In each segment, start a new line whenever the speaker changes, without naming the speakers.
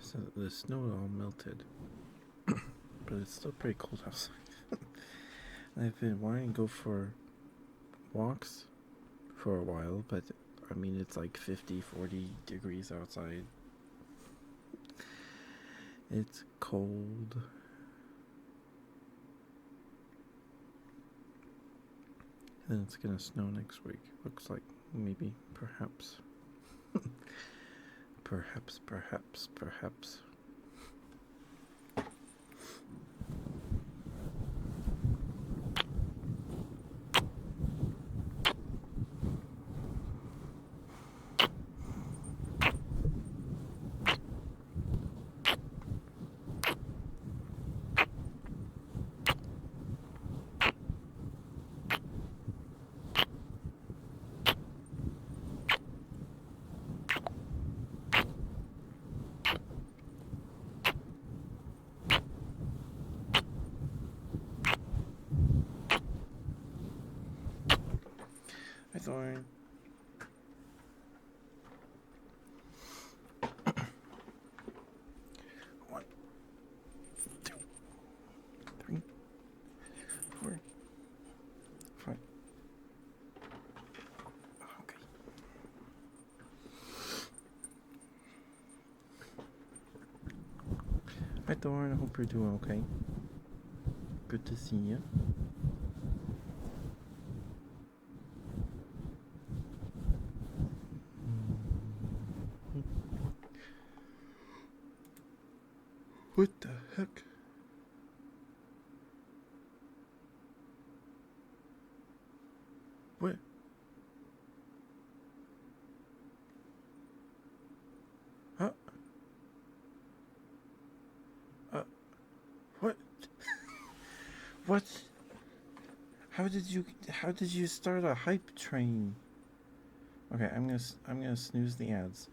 So the snow all melted, but it's still pretty cold outside. I've been wanting to go for walks for a while, but I mean, it's like 50, 40 degrees outside. It's cold. And it's gonna snow next week. Looks like, maybe, perhaps. Perhaps. Hi, Thorn. One, 2, 3, 4, 5. Okay. Hi, Thorn. I hope you're doing okay. Good to see you. What the heck? What? Huh? What? What? How did you start a hype train? Okay, I'm gonna snooze the ads.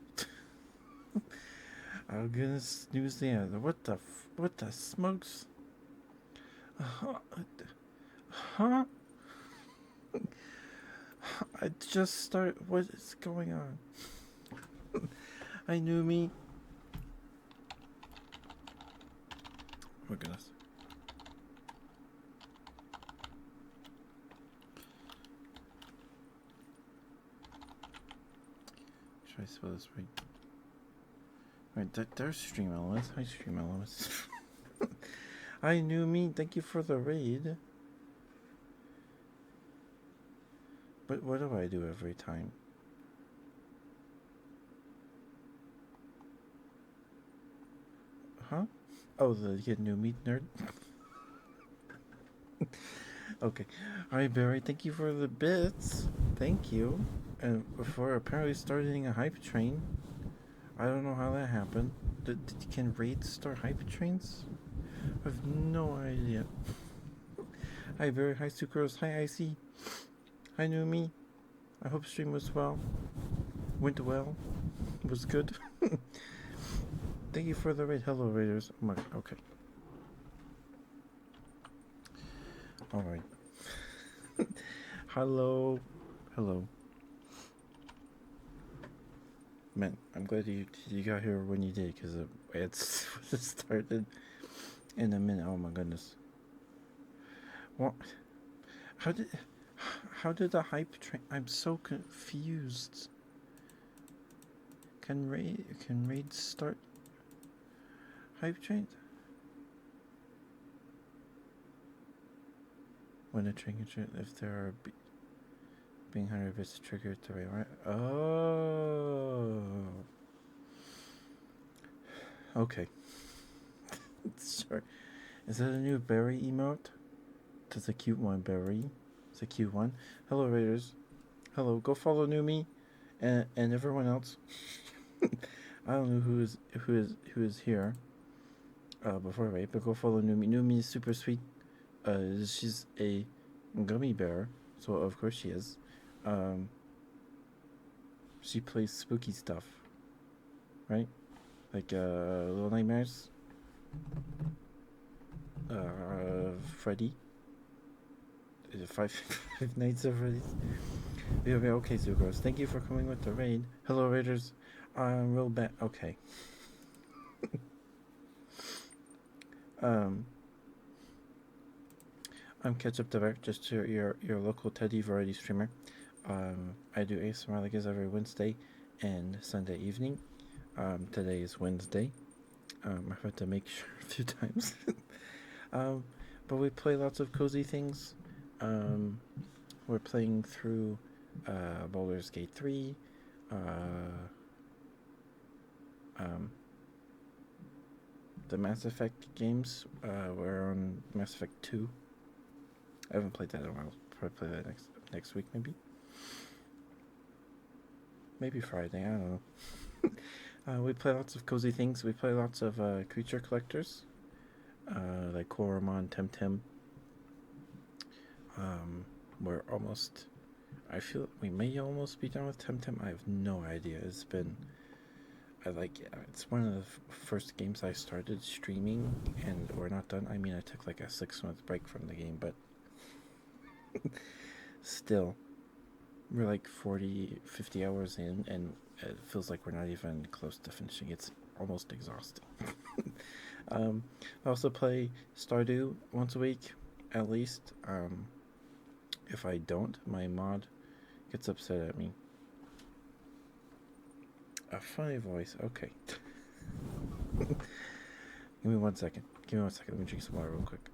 I'm gonna snooze the ads. What the smokes? Huh? I just start. What is going on? I knew me. Oh my goodness. Should I spell this right? Right, there's Stream Elements. Hi, Stream Elements. Hi, New Me. Thank you for the raid. But what do I do every time? Huh? Oh, the get New Meat nerd. Okay. Alright, Barry. Thank you for the bits. Thank you. And for apparently starting a hype train. I don't know how that happened. Can raids start hype trains? I have no idea. Hi, Barry. Hi, Sucrose. Hi, Icy. Hi, New Me. I hope stream was well. Went well. Was good. Thank you for the raid. Hello, Raiders. Oh my, okay. Alright. Hello. Man, I'm glad you got here when you did, because it started in a minute. Oh my goodness. What? How did the hype train? I'm so confused. Can raid start hype trains? When a train if there are being 100 bits triggered the right, right? Oh. Okay. Sure. Is that a new berry emote? That's a cute one, berry. It's a cute one. Hello, Raiders. Hello. Go follow New Me, and everyone else. I don't know who is here. Before I wait, but go follow New Me. New Me is super sweet. She's a gummy bear, so of course she is. She plays spooky stuff, right? Like Little Nightmares, Freddy, Five Nights at Freddy's. Yeah, okay, Zugros. Thank you for coming with the raid. Hello, Raiders. I'm real bad. Okay. Um, I'm Ketchup Dever, just your local Teddy variety streamer. I do ASMR like this every Wednesday and Sunday evening. Today is Wednesday. I've had to make sure a few times. um, but we play lots of cozy things. Um, we're playing through Baldur's Gate 3. Uh, um, the Mass Effect games. We're on Mass Effect 2. I haven't played that in a while. Probably play that next week, maybe. Maybe Friday. I don't know. We play lots of cozy things. We play lots of creature collectors, like Koromon, Temtem. We're almost. I feel we may almost be done with Temtem. I have no idea. It's been. I like. It's one of the first games I started streaming, and we're not done. I mean, I took like a 6 month break from the game, but still, we're like 40, 50 hours in, and it feels like we're not even close to finishing. It's almost exhausting. I also play Stardew once a week, at least. If I don't, my mod gets upset at me. A funny voice. Okay. Give me 1 second. Give me 1 second. Let me drink some water real quick.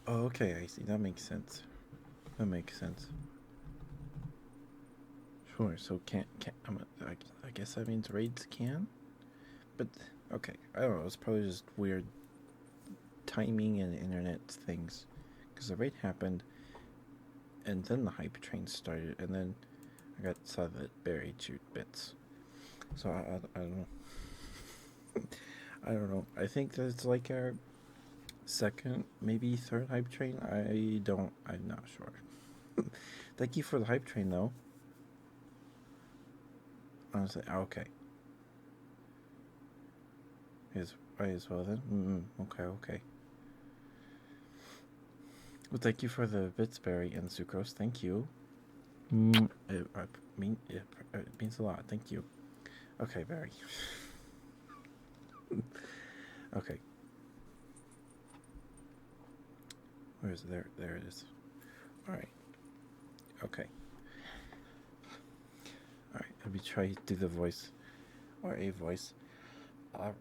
Oh, okay. I see. That makes sense. That makes sense. Sure. So can't. I guess that means raids can. But okay. I don't know. It's probably just weird timing and internet things. Because the raid happened, and then the hype train started, and then I got saw that Barry chewed bits. So I don't know. I don't know. I think that it's like our second, maybe third hype train. I'm not sure. Thank you for the hype train, though. Honestly, okay. Is right as well then. Okay, okay. Well, thank you for the bits, Barry and sucrose. Thank you. It means a lot. Thank you. Okay, Barry. Okay. Where is it? There? There it is. All right. Okay. All right. Let me try to do the voice or a voice. Uh,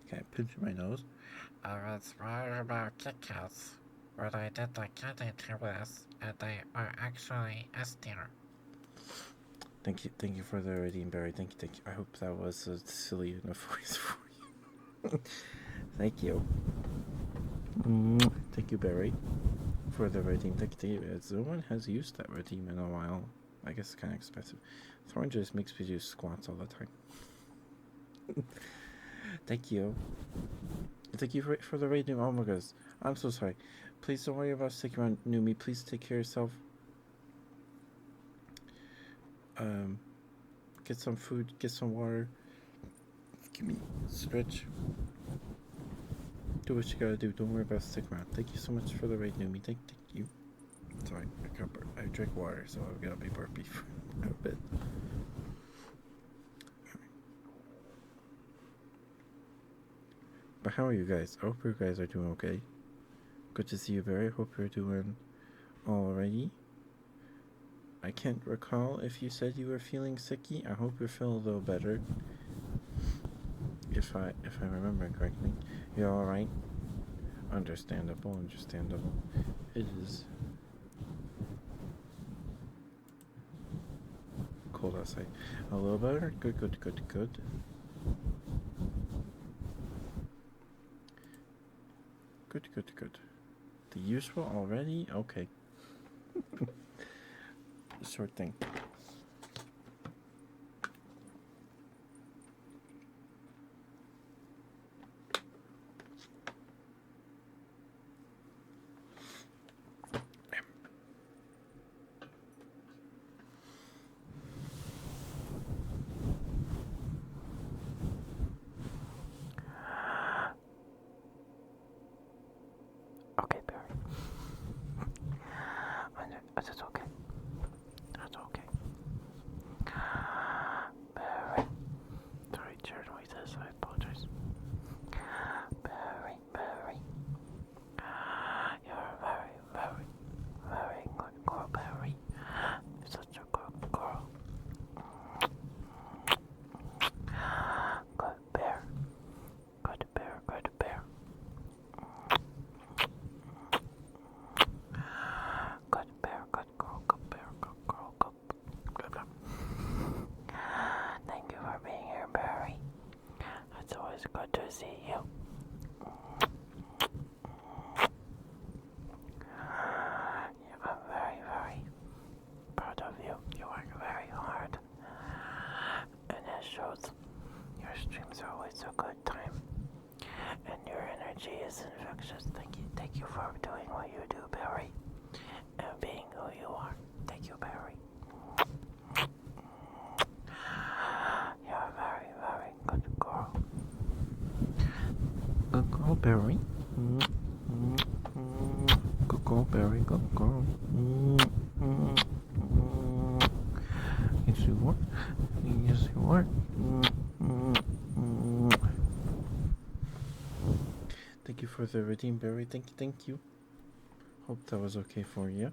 can I pinch my nose?
I was right about kickouts, but I did the candy list, and they are actually S tier.
Thank you for the redeem, Barry. Thank you. I hope that was a silly enough voice for you. Thank you. Thank you, Barry, for the redeem. Thank you. No one has used that redeem in a while. I guess it's kind of expensive. Thorn just makes me do squats all the time. Thank you. Thank you for the redeem. Oh my goodness. I'm so sorry. Please don't worry about sticking around, Numi. Please take care of yourself. Um, get some food, get some water. Give me stretch. Do what you gotta do. Don't worry about sticking around. Thank you so much for the raid, Numi. Thank you. Sorry, I drink water, so I've got to be burpy for a bit. But how are you guys? I hope you guys are doing okay. Good to see you, Barry. Hope you're doing alrighty. I can't recall if you said you were feeling sicky. I hope you're feeling a little better. If I remember correctly, you're all right. Understandable. It is cold outside. A little better. Good. Good. The usual already. Okay. Sure thing.
Okay, Barry. That's okay. That's okay. Barry. Sorry, chair noises. I apologize. Barry. You're a very, very, very good girl, Barry. You're such a good girl. Good bear. Good bear, good bear. Good bear, good girl, good bear, good girl, good bear. Thank you for being here, Barry. It's always good to see you. I'm very, very proud of you. You work very hard. And it shows. Your streams are always a good time. And your energy is infectious. Thank you for doing what you do, Barry. And being who you are. Thank you, Barry. You're a very, very good girl. Good girl, Barry. Good girl, Barry. Good girl. Yes, you are. Yes, you are.
Thank you for the redeem, Barry. Thank you. Hope that was okay for you.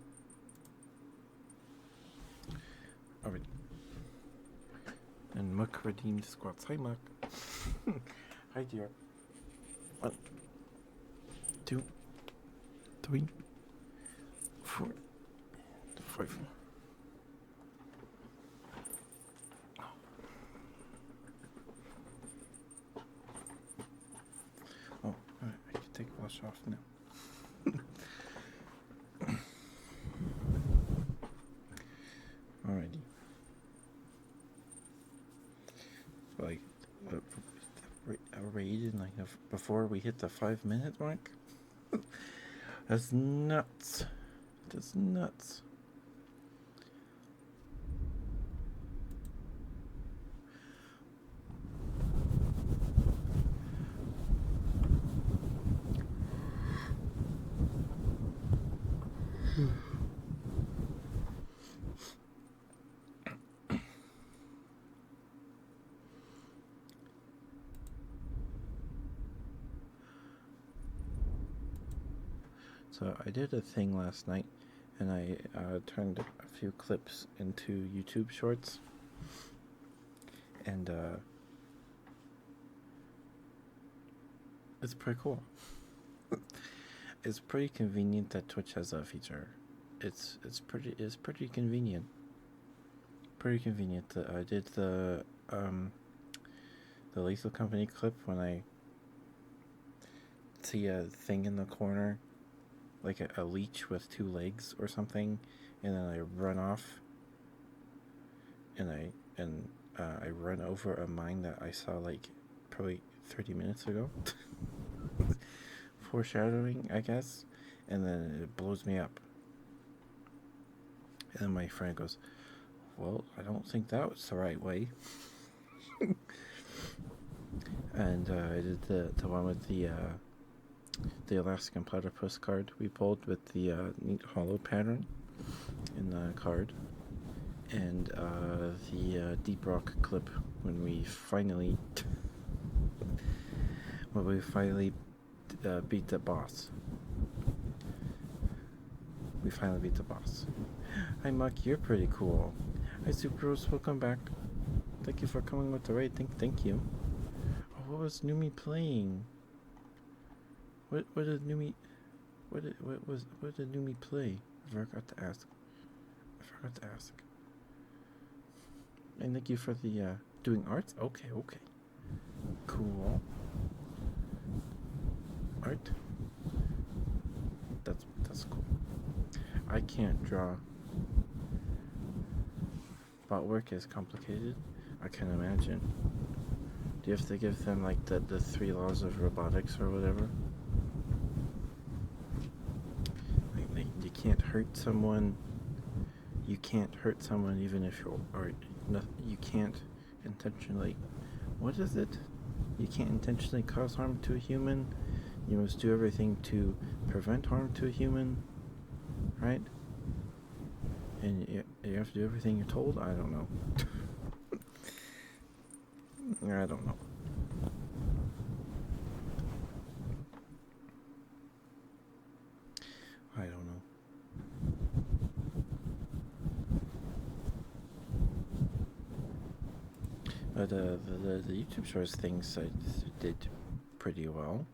Alright. And Muck redeemed squats. Hi, Muck. Hi, dear. 1, 2, 3, 4, 5. Oh, alright, I can take wash off now. Alrighty. Like, a raid in like before we hit the 5-minute mark? That's nuts. That's nuts. So I did a thing last night, and I turned a few clips into YouTube Shorts, and it's pretty cool. It's pretty convenient that Twitch has that feature. It's pretty convenient. Pretty convenient. I did the Lethal Company clip when I see a thing in the corner, like a leech with 2 legs or something, and then I run off, and I run over a mine that I saw like probably 30 minutes ago. Foreshadowing, I guess, and then it blows me up. And then my friend goes, "Well, I don't think that was the right way." And I did the one with the Alaskan platypus card we pulled with the neat hollow pattern in the card, and the deep rock clip when we finally beat the boss. We finally beat the boss. Hi, Muck, you're pretty cool. Hi, Super Rose, welcome back. Thank you for coming with the raid. Thank you. Oh, what was Numi playing? What did Numi play? I forgot to ask. And thank you for the doing arts. Okay. Cool. Art. That's cool. I can't draw. robot work is complicated. I can imagine. Do you have to give them like the 3 laws of robotics or whatever? Like you can't hurt someone. You can't hurt someone even if you're, or no, you can't intentionally. What is it? You can't intentionally cause harm to a human. You must do everything to prevent harm to a human, right? And you have to do everything you're told? I don't know. I don't know. I don't know. But the YouTube Shorts things I did pretty well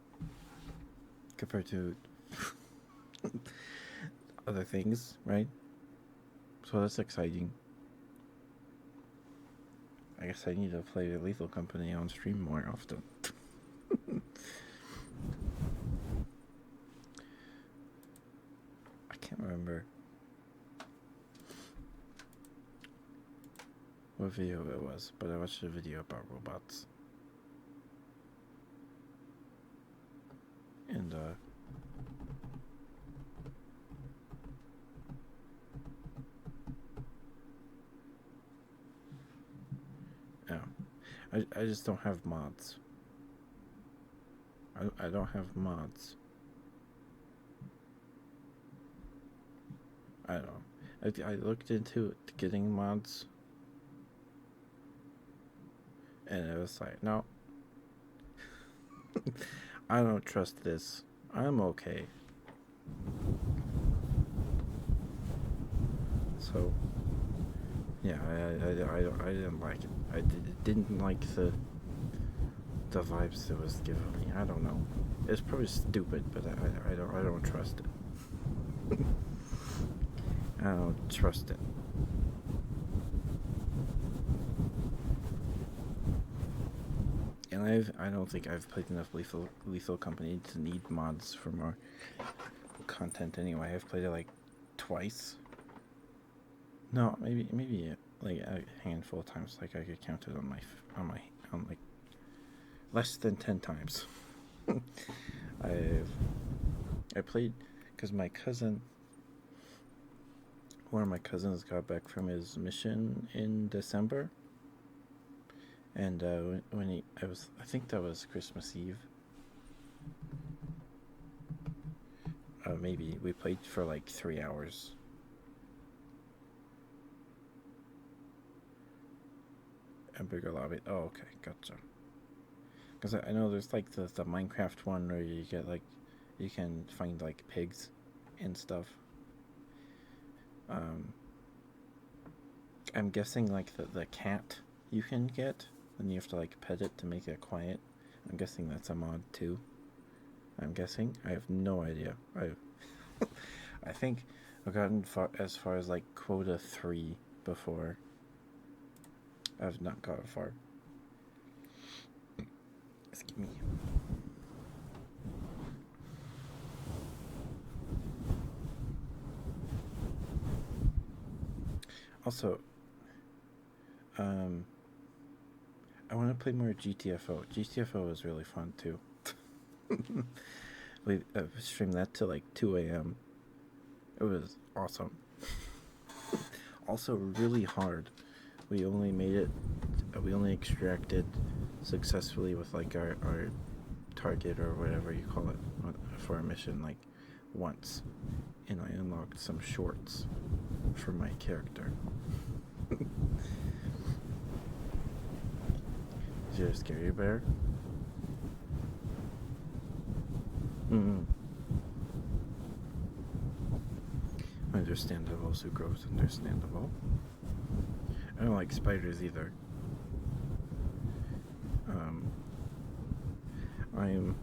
compared to other things, right? So that's exciting. I guess I need to play the Lethal Company on stream more often. I can't remember what video it was, but I watched a video about robots. And yeah, I just don't have mods. I don't have mods. I don't know. I looked into getting mods, and it was like, no, I don't trust this. I'm okay. So, yeah, I didn't like it. I didn't like the vibes it was giving me. I don't know. It's probably stupid, but I don't trust it. I don't trust it. And I don't think I've played enough Lethal Company to need mods for more content anyway. I've played it like twice. No, maybe like a handful of times. Like I could count it on like less than 10 times. I played because one of my cousins got back from his mission in December, and I think that was Christmas Eve. Maybe we played for like 3 hours. A bigger lobby. Oh, okay, gotcha. Because I know there's like the Minecraft one where you get like, you can find like pigs and stuff. I'm guessing like the cat you can get, and you have to like pet it to make it quiet. I'm guessing that's a mod too. I'm guessing. I have no idea. I think I've gotten as far as like quota 3 before. I've not gotten far. Excuse me. Also, I want to play more GTFO. GTFO is really fun too. We streamed that till like 2 a.m. It was awesome. Also, really hard. We only extracted successfully with like our target or whatever you call it for our mission like once, and I unlocked some shorts for my character. Is there a scary bear? Understandable, Sucrose, understandable. I don't like spiders either. I'm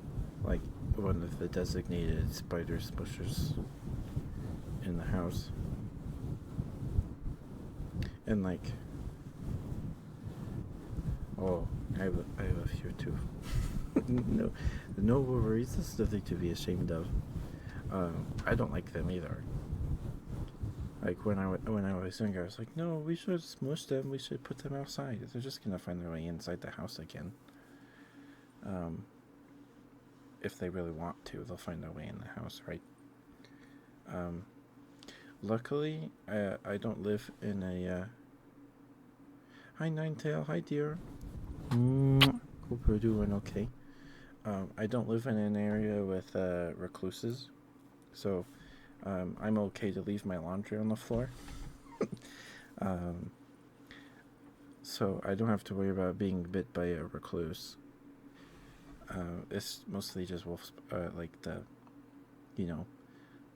like one of the designated spider smushers in the house. And like, oh, I have a few too. No worries. This is nothing to be ashamed of. I don't like them either. Like when when I was younger, I was like, no, we should smush them. We should put them outside. They're just gonna find their way inside the house again. Um, if they really want to, they'll find their way in the house, right? Um, Luckily, I don't live in a. Hi, Ninetail. Hi, dear. Hope you're doing okay. I don't live in an area with recluses, so I'm okay to leave my laundry on the floor. um, so I don't have to worry about being bit by a recluse. It's mostly just wolves, like you know,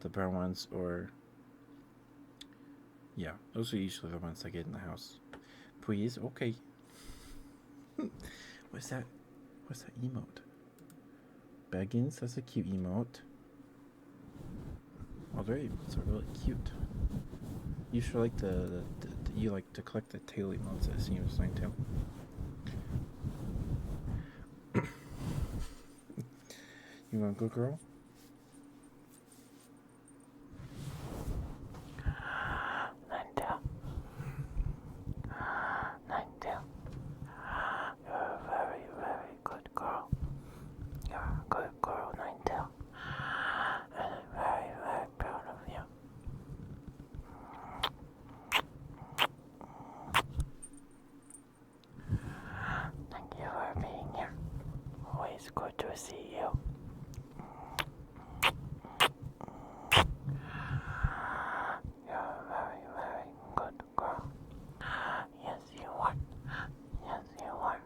the brown ones, or yeah, those are usually the ones that get in the house. Please, okay. What's that? What's that emote? Beggins, that's a cute emote. Oh, their emotes are really cute. You should like you like to collect the tail emotes, it seems, Ninetail. You want a good girl?
Ninetail. Ninetail. You're a very, very good girl. You're a good girl, Ninetail. And I'm very, very proud of you. Thank you for being here. Always good to see you. You're a very, very good girl. Yes, you are. Yes, you are.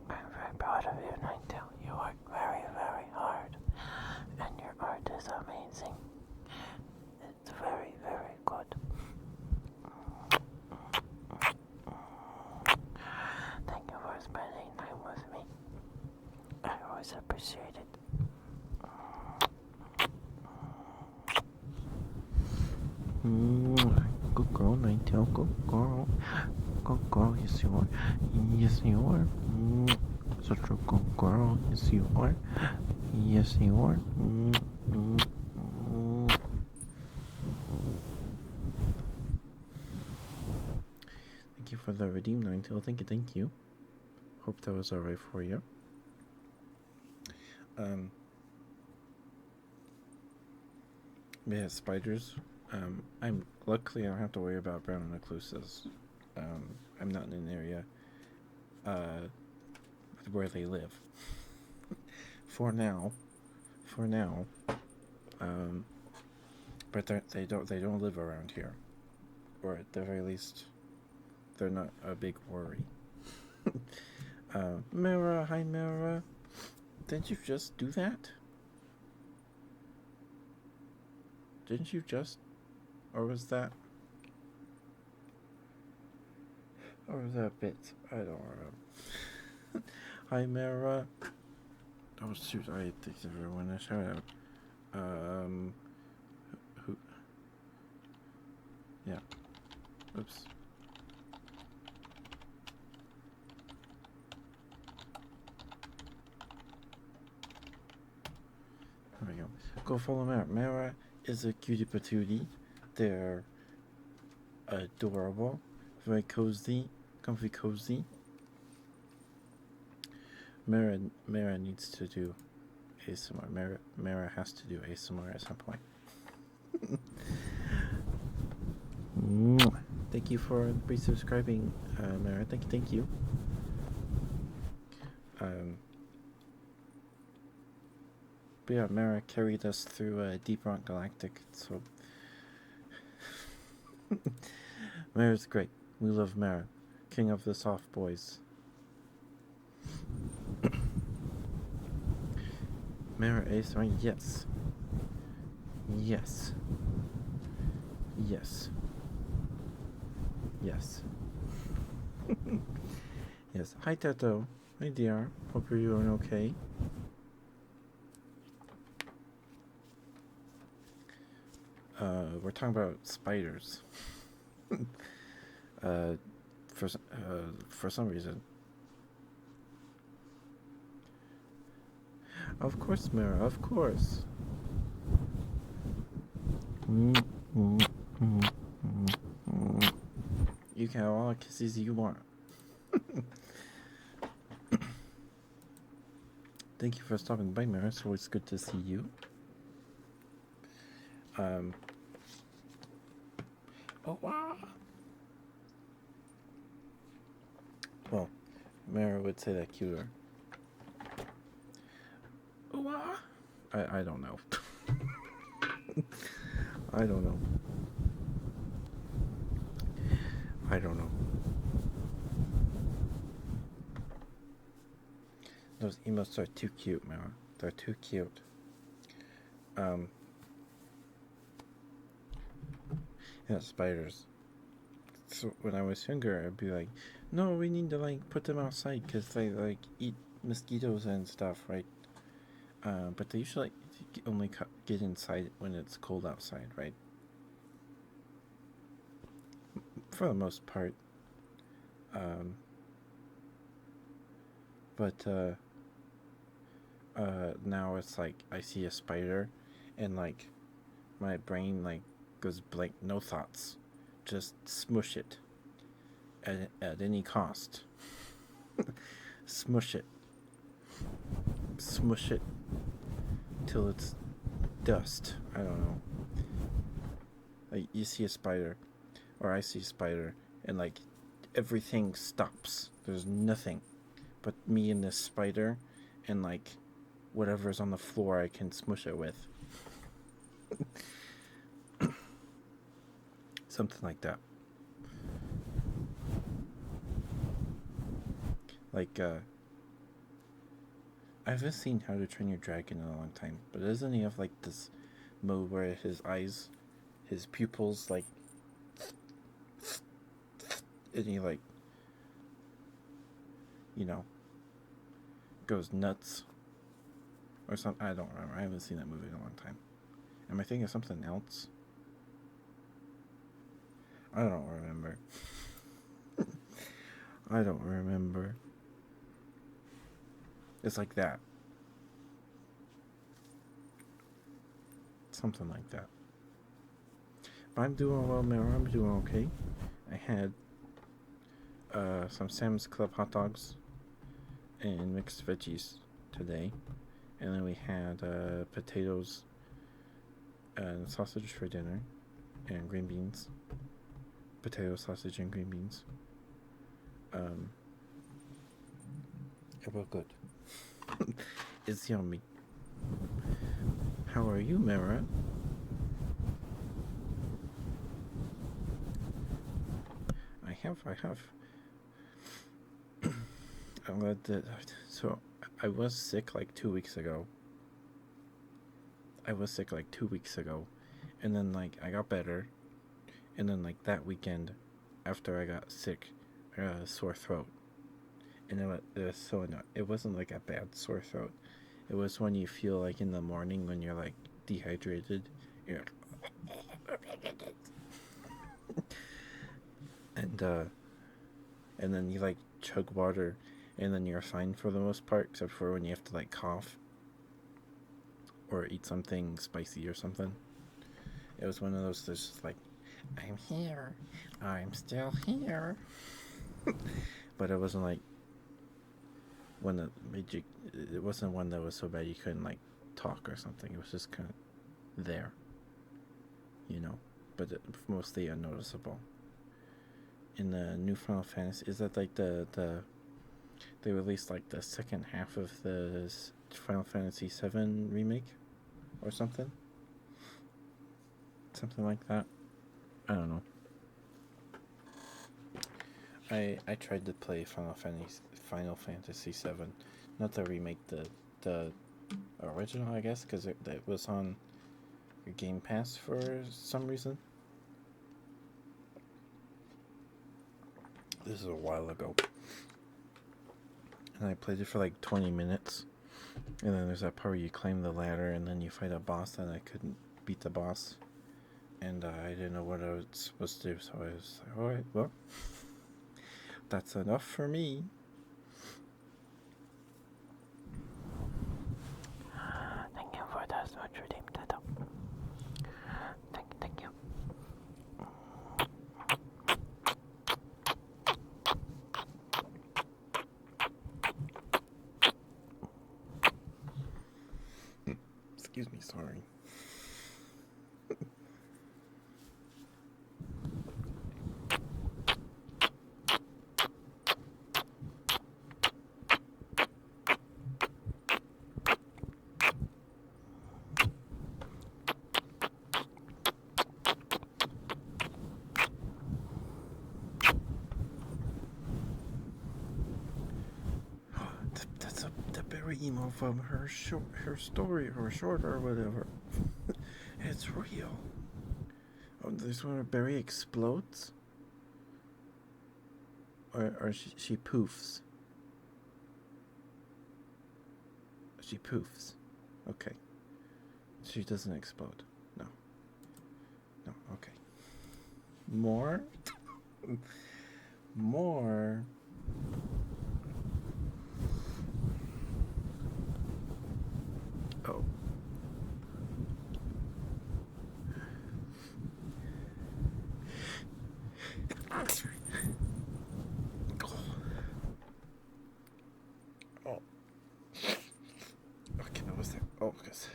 I'm very proud of you, Ninetail. You work very, very hard. And your art is amazing. It's very, very good. Thank you for spending time with me. I always appreciate it.
Good girl, Ninetail. Good girl. Good girl, yes you are. Yes you are. Such a good girl. Yes you are. Yes you are. Thank you for the redeem, Ninetail. Thank you. Hope that was alright for you. Yeah, spiders. I'm luckily I don't have to worry about brown recluses. I'm not in an area where they live. For now. But they don't live around here, or at the very least, they're not a big worry. Mira, hi Mira. Didn't you just do that? Didn't you just, or was that a bit? I don't know. Hi Mira. Oh shoot! I think everyone a shout out. Who? Yeah. Oops. There we go. Go follow Mara. Mara is a cutie patootie. They're adorable, very cozy, comfy cozy. Mara needs to do ASMR. Mara has to do ASMR at some point. Thank you for resubscribing, Mara. Thank you. But yeah, Mara carried us through Deep Rock Galactic, so Mara's great. We love Mara, king of the soft boys. Mara ASMR, yes. Yes. Yes. Yes. Yes. Hi, Tato. Hi, dear. Hope you're doing okay. We're talking about spiders. For some reason. Of course, Mara, of course. You can have all the kisses you want. Thank you for stopping by, Mara. So it's good to see you. Oh, wow. Well, Mara would say that cuter. Oh, wow. I don't know. I don't know. I don't know. Those emotes are too cute, Mara. They're too cute. Yeah, spiders. So when I was younger, I'd be like, no, we need to like put them outside because they like eat mosquitoes and stuff, right? But they usually only get inside when it's cold outside, right? For the most part. But now it's like I see a spider, and like my brain like goes blank, no thoughts, just smush it at any cost. Smush it till it's dust. I don't know. Like you see a spider, or I see a spider, and like everything stops. There's nothing but me and this spider, and like whatever's on the floor I can smush it with. Something like that. Like, I haven't seen How to Train Your Dragon in a long time, but doesn't he have like this mode where his eyes, his pupils, like, and he like, you know, goes nuts or something? I don't remember. I haven't seen that movie in a long time. Am I thinking of something else? I don't remember. I don't remember. It's like that. Something like that. But I'm doing well, Mara. I'm doing okay. I had some Sam's Club hot dogs and mixed veggies today. And then we had potatoes and sausage for dinner and green beans. Potato, sausage, and green beans. It was good. It's yummy. How are you, Mara? I have. I'm glad that. So, I was sick like 2 weeks ago. And then, like, I got better. And then, like, that weekend, after I got sick, I got a sore throat. And it was so annoying. It wasn't like a bad sore throat. It was when you feel like in the morning when you're like dehydrated. You're like, and then you like chug water, and then you're fine for the most part, except for when you have to like cough or eat something spicy or something. It was one of those that's just like, I'm here, I'm still here. But it wasn't like one that made you. It wasn't one that was so bad you couldn't like talk or something. It was just kind of there, you know. But mostly unnoticeable. In the new Final Fantasy, is that like they released like the second half of the Final Fantasy VII remake or something like that. I don't know. I tried to play Final Fantasy VII, not the remake, the original, I guess, because it was on Game Pass for some reason. This is a while ago, and I played it for like 20 minutes, and then there's that part where you climb the ladder and then you fight a boss, and I couldn't beat the boss, and I didn't know what I was supposed to do, so I was like, alright, well, that's enough for me. Excuse me, sorry. That's the berry emo from her story or short or whatever. It's real. Oh, this one where Barry explodes? Or she poofs. She poofs. Okay. She doesn't explode. No. No, okay. More? More? Oh. Oh. Okay, what was that? Oh, because.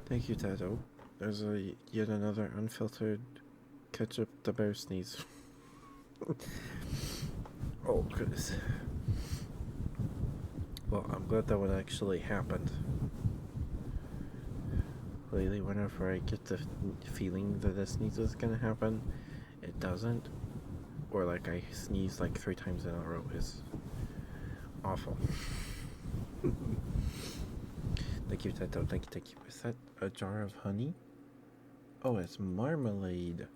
Thank you, Tato. There's yet another unfiltered ketchup the bear sneeze. Oh, goodness. Well, I'm glad that one actually happened. Lately, whenever I get the feeling that a sneeze is gonna happen, it doesn't. Or like I sneeze like 3 times in a row is awful. Thank you, Tato. Thank you. Is that a jar of honey? Oh, it's marmalade.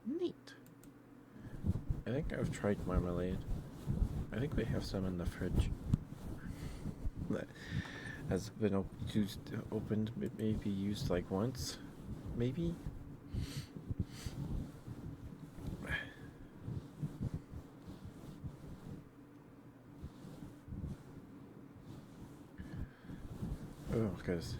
Neat. I think I've tried marmalade. I think we have some in the fridge. That has been opened, maybe used like once. Maybe? Oh, guys.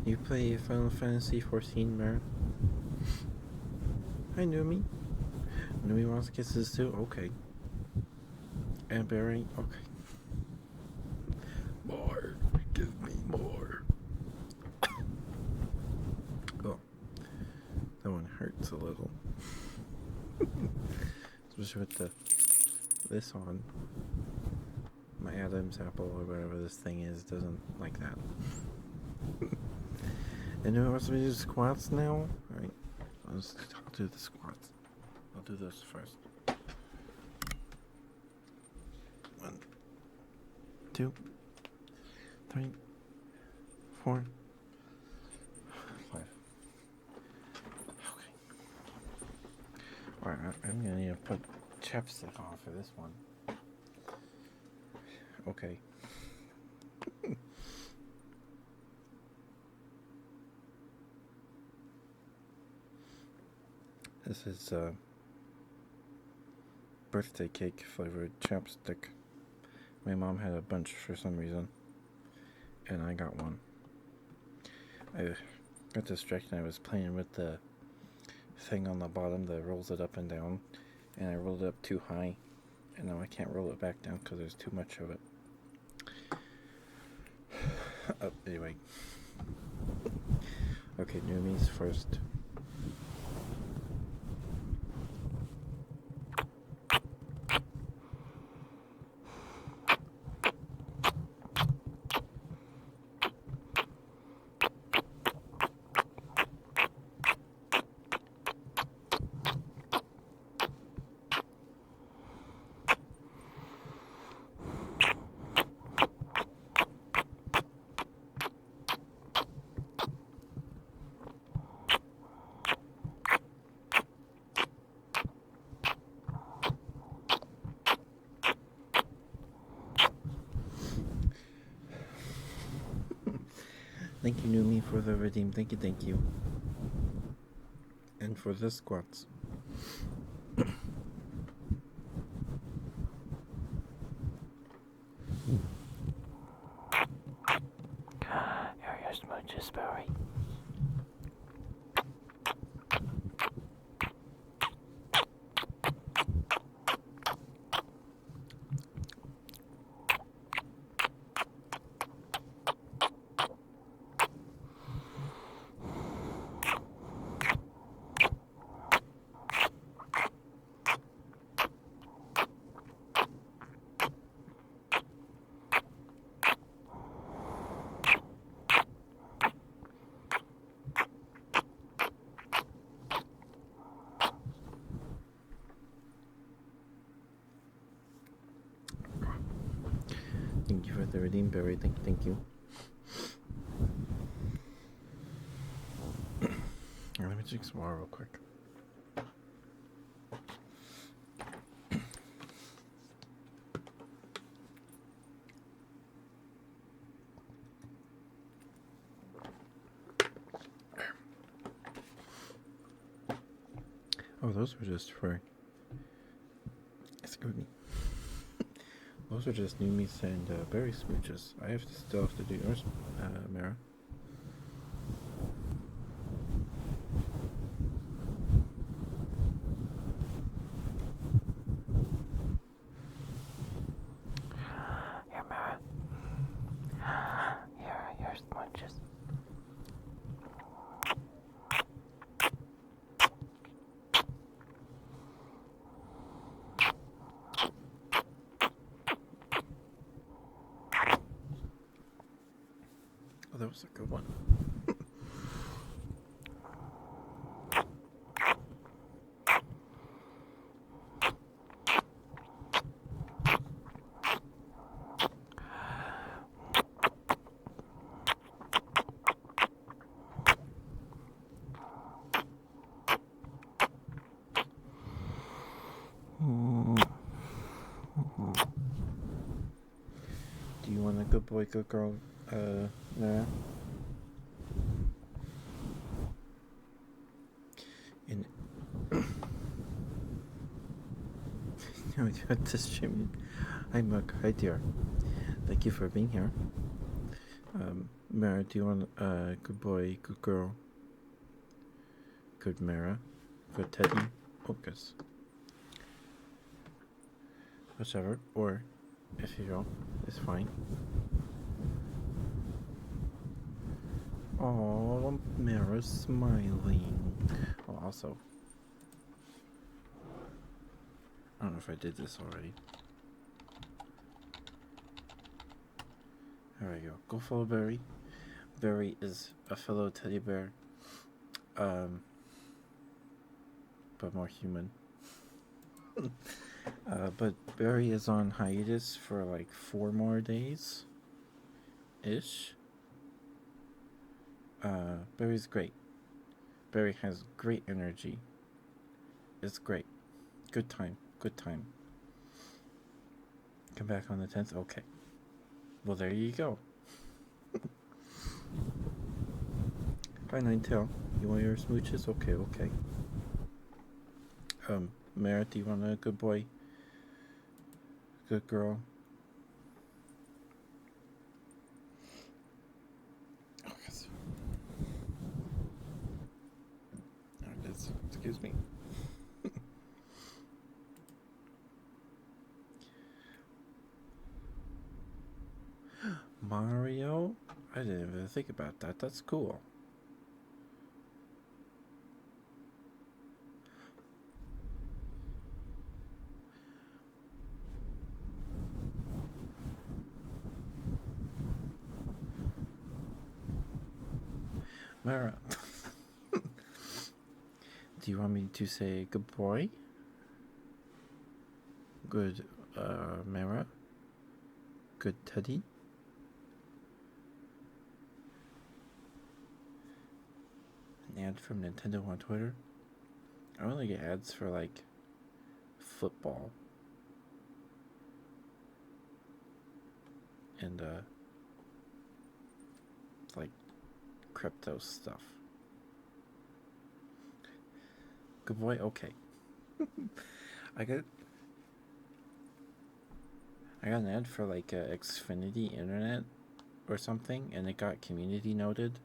You play Final Fantasy 14, Mara? Hi, Numi. Numi wants kisses too? Okay. And Barry? Okay. More. Give me more. Oh. That one hurts a little. Especially with this on. My Adam's apple or whatever this thing is doesn't like that. And who wants me to do squats now? Alright. I'll do the squats. I'll do this first. 1, 2, 3, 4, 5. Okay. Alright, I'm gonna need to put chapstick on for this one. Okay. This is birthday cake flavored chapstick. My mom had a bunch for some reason, and I got one. I got distracted. I was playing with the thing on the bottom that rolls it up and down, and I rolled it up too high, and now I can't roll it back down because there's too much of it. Anyway. Okay, Numi's first. Thank you, Numi, for the redeem. Thank you, thank you. And for the squats.
Here are your smooches, Barry.
Thank you for the redeem, Barry. Thank you, thank you. Let me drink some water real quick. Oh, those were just for. Excuse me. Those are just Numis and berry smooches. I still have to do yours, Mara.
Here, Mara. Here are your smooches.
Oh, that was a good one. Do you want a good boy, good girl, Mara? And no, just streaming. Hi, Mug. Hi, dear. Thank you for being here. Mara, do you want good boy, good girl, good Mara, good Teddy, Ocus? Whichever, or if you don't, it's fine. Oh, Mara's smiling. Oh, also, I don't know if I did this already. There we go. Go follow Barry. Barry is a fellow teddy bear, but more human. But Barry is on hiatus for like 4 more days ish. Barry's great. Barry has great energy. It's great. Good time. Good time. Come back on the 10th? Okay. Well, there you go. Hi, Ninetail. You want your smooches? Okay, okay. Merritt, do you want a good boy? Good girl? Oh, yes. Oh, excuse me. Mario? I didn't even think about that. That's cool. Mara. Do you want me to say good boy? Good, Mara? Good Teddy? An ad from Nintendo on Twitter? I only get ads for like football. And like crypto stuff. Good boy. Okay. I got an ad for like Xfinity Internet or something, and it got community noted,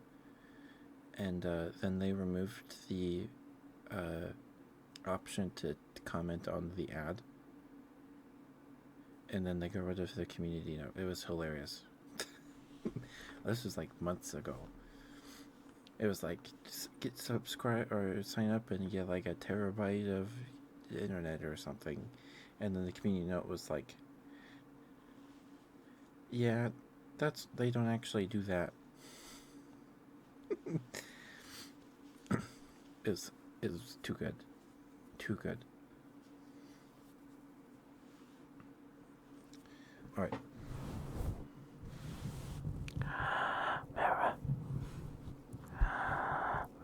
and then they removed the option to comment on the ad, and then they got rid of the community note. It was hilarious. This was like months ago. It was like, get subscribe or sign up and you get like a terabyte of internet or something, and then the community note was like, yeah, they don't actually do that. It was too good. Too good. Alright.
Mara.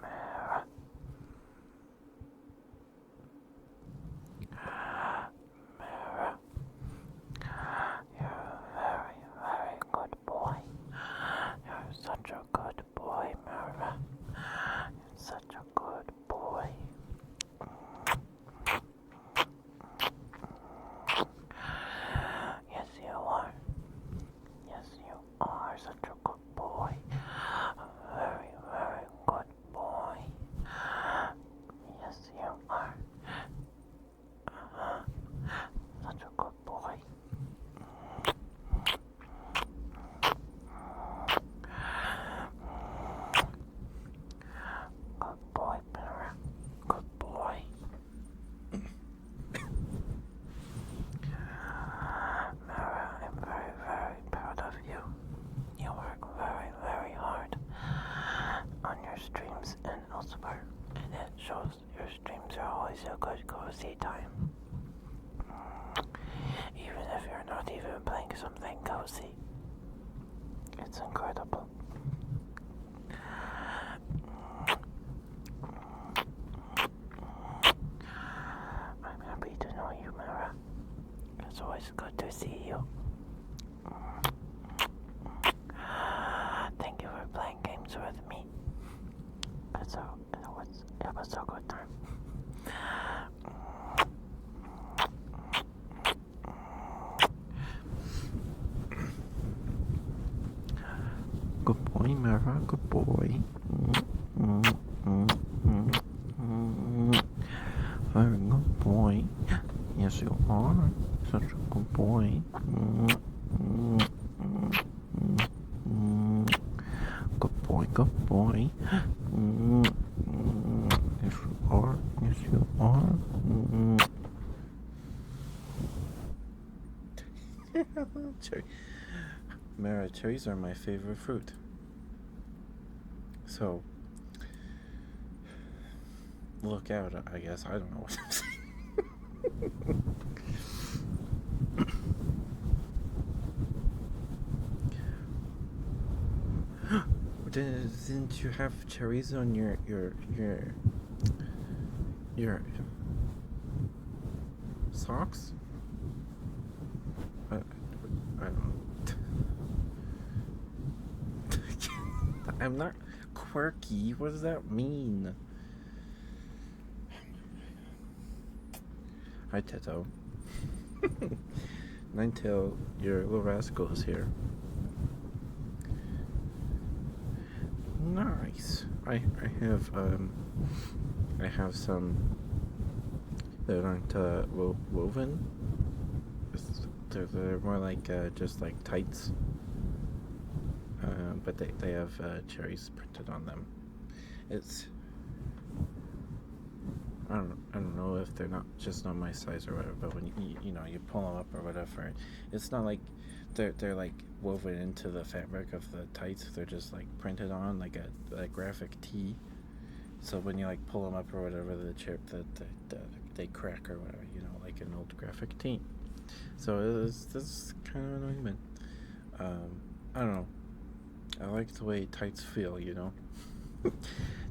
Mara. Mara. You're a very, very good boy. You're such a good boy, Mara. You're such a good boy. Yes, you are. Yes, you are such a good boy. A very, very good boy. Yes, you are. Such a good boy. Good boy, Mara. Good boy. Mara, I'm very, very proud of you. You work very, very hard on your streams and elsewhere, and it shows your streams are always a good cozy time. Even if you're not even playing something cozy, it's incredible. I'm happy to know you, Mara. It's always good to see you. Thank you for playing games with me. It was a good time.
Good boy, Mara. Good boy. Very good boy. Yes, you are. Such a good boy. Good boy, good boy. Yes, you are. Yes, you are. Cherry. Mara, cherries are my favorite fruit. So, look out, I guess. I don't know what I'm saying. Didn't you have cherries on your socks? I don't know. I'm not quirky. What does that mean? Hi, Teto. Ninetail, your little rascal is here. Nice. I have some that aren't woven. They're more like just like tights. But they have cherries printed on them. It's I don't know if they're not just not my size or whatever, but when you pull them up or whatever, it's not like they're like woven into the fabric of the tights. They're just like printed on like a graphic tee. So when you like pull them up or whatever, they crack or whatever, like an old graphic tee. So this is kind of annoying, but I don't know. I like the way tights feel,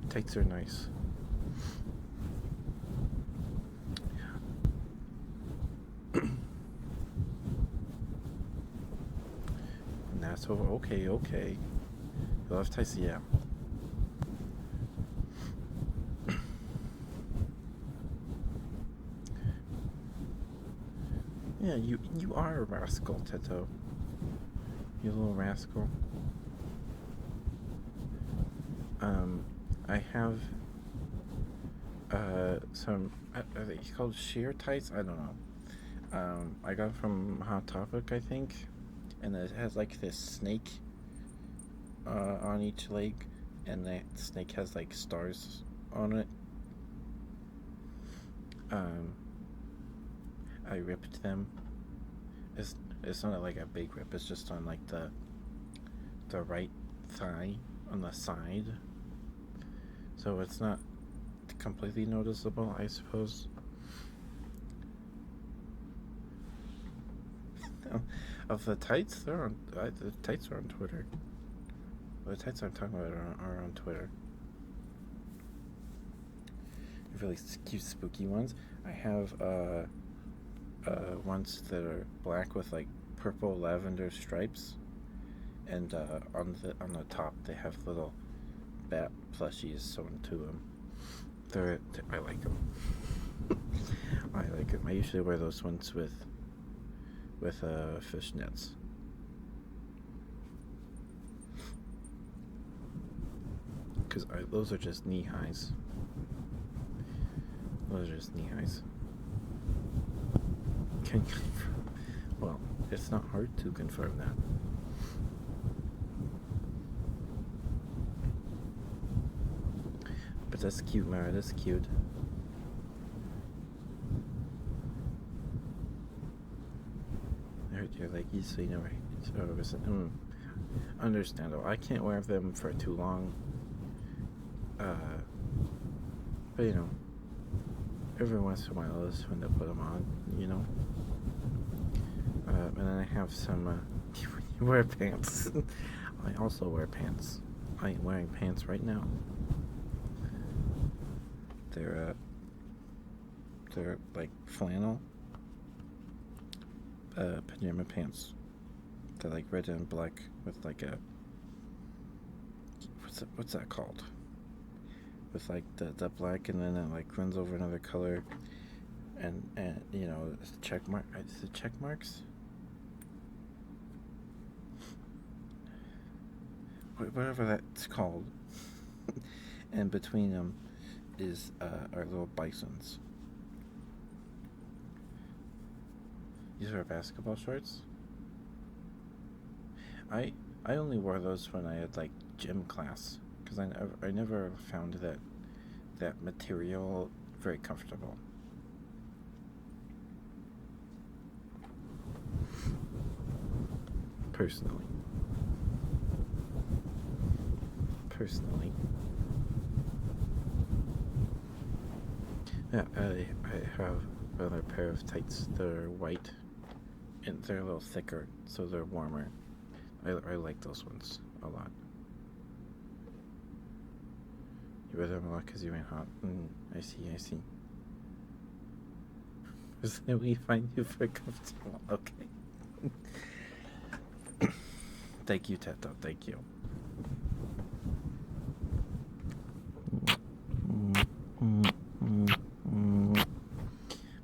Tights are nice. Nah, so okay. You love tights, yeah. Yeah, you are a rascal, Teto. You little rascal. I have some. Are they called sheer tights? I don't know. I got from Hot Topic, I think, and it has like this snake on each leg, and that snake has like stars on it. Um, I ripped them. It's it's not like a big rip. It's just on like the right thigh on the side, so it's not completely noticeable, I suppose. Of the tights, the tights are on Twitter. The tights I'm talking about are on Twitter. Really cute, spooky ones. I have ones that are black with like purple lavender stripes, and on the top they have little bat plushies sewn to them. I like them. I like them. I usually wear those ones with fishnets. Because those are just knee highs. Those are just knee highs. Can confirm. Well, it's not hard to confirm that. But that's cute, Mara. That's cute. I hurt your leggies, so you never. Understandable. I can't wear them for too long. But you know, every once in a while is when they put them on. You know. And then I have some. You wear pants. I also wear pants. I am wearing pants right now. They're like flannel pajama pants. They're like red and black with like a what's that called? With like the black and then it like runs over another color, and you know it's check mark. Is it check marks? Whatever that's called. And between them is our little bisons. These are basketball shorts. I only wore those when I had like gym class because I never found that material very comfortable. Personally. Yeah, I have another pair of tights that are white and they're a little thicker, so they're warmer. I like those ones a lot. You wear them a lot because you're in hot. I see. We find you very comfortable. Okay. Thank you, Teto. Thank you.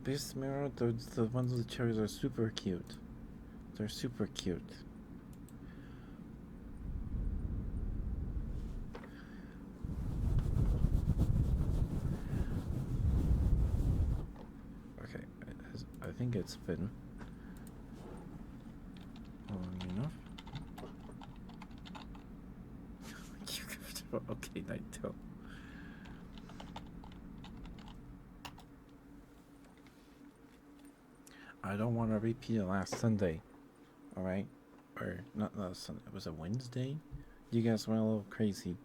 This mirror, the ones with the cherries are super cute. They're super cute. Okay, I think it's been long enough. Okay, Naito. I don't want to repeat it last Sunday. Alright? Or not last Sunday. It was a Wednesday? You guys went a little crazy.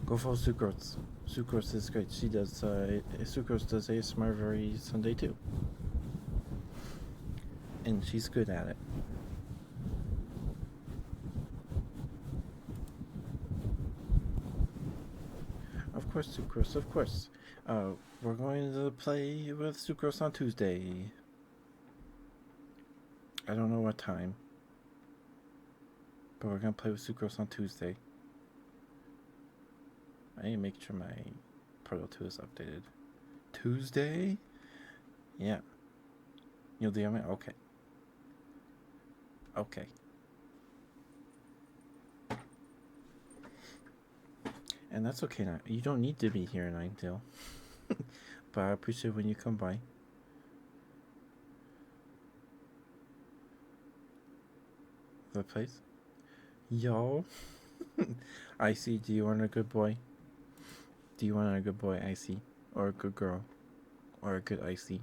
Go follow Sucrose. Sucrose is great. She does Sucrose does ASMR every Sunday too. And she's good at it. Of course, Sucrose, of course. We're going to play with Sucrose on Tuesday. I don't know what time. But we're going to play with Sucrose on Tuesday. I need to make sure my Portal 2 is updated. Tuesday? Yeah. You'll DM it? Okay. Okay. And that's okay now. You don't need to be here, Ninetale. But I appreciate when you come by. The place? Yo. Icy, do you want a good boy? Do you want a good boy, Icy? Or a good girl? Or a good Icy?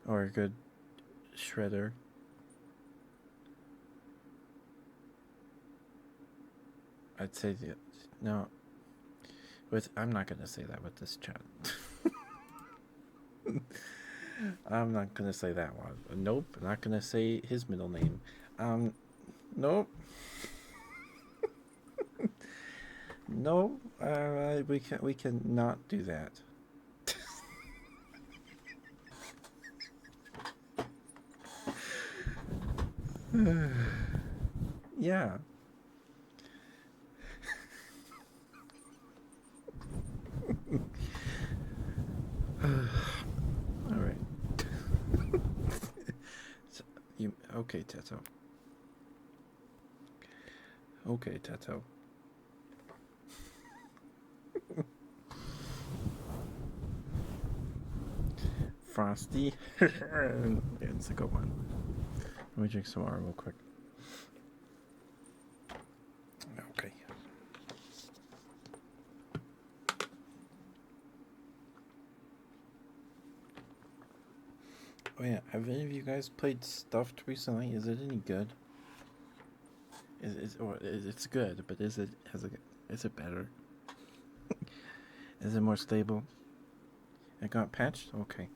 Or a good Shredder? I'd say no. I'm not gonna say that with this chat. I'm not gonna say that one. Nope. Not gonna say his middle name. Nope. No. We can not do that. Yeah. All right. So, okay, Teto? Okay, Teto. Frosty. It's a good one. Let me drink some water real quick. Okay. Oh yeah, have any of you guys played Stuffed recently? Is it any good? It's good, but is it better? Is it more stable? It got patched? Okay.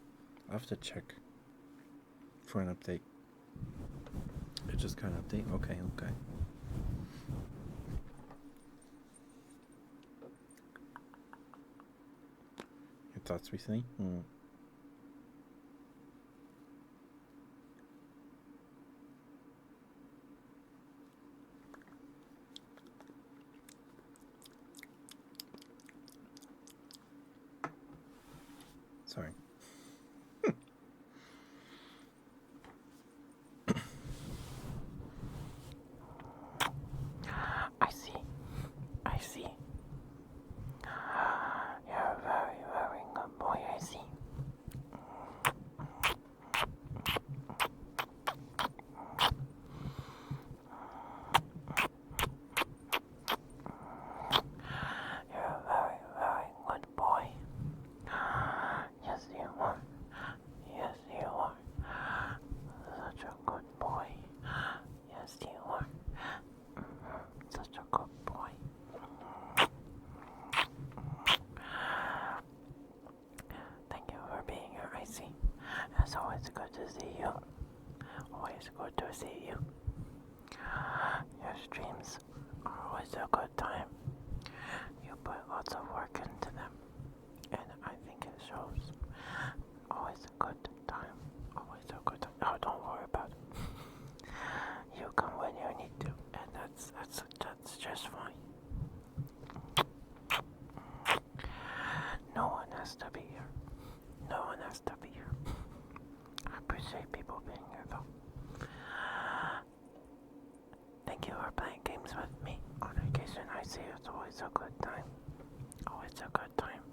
I'll have to check for an update. It just got an update? Okay. Your thoughts recently? Sorry.
I see. I see. You're a very, very good boy, I see. You're a very, very good boy. Yes, you are. Yes, you are. Such a good boy. Yes, you are. Such a good boy. Thank you for being here, Icy. It's always good to see you. Always good to see you. Your streams are always a good time. You put lots of work into them, and I think it shows. Always a good time. Always a good time. Oh, don't worry about it. You come when you need to, and that's just fine. No one has to be here. No one has to be here. I appreciate people being here, though. Thank you for playing games with me on occasion. I see it's always a good time. Always a good time.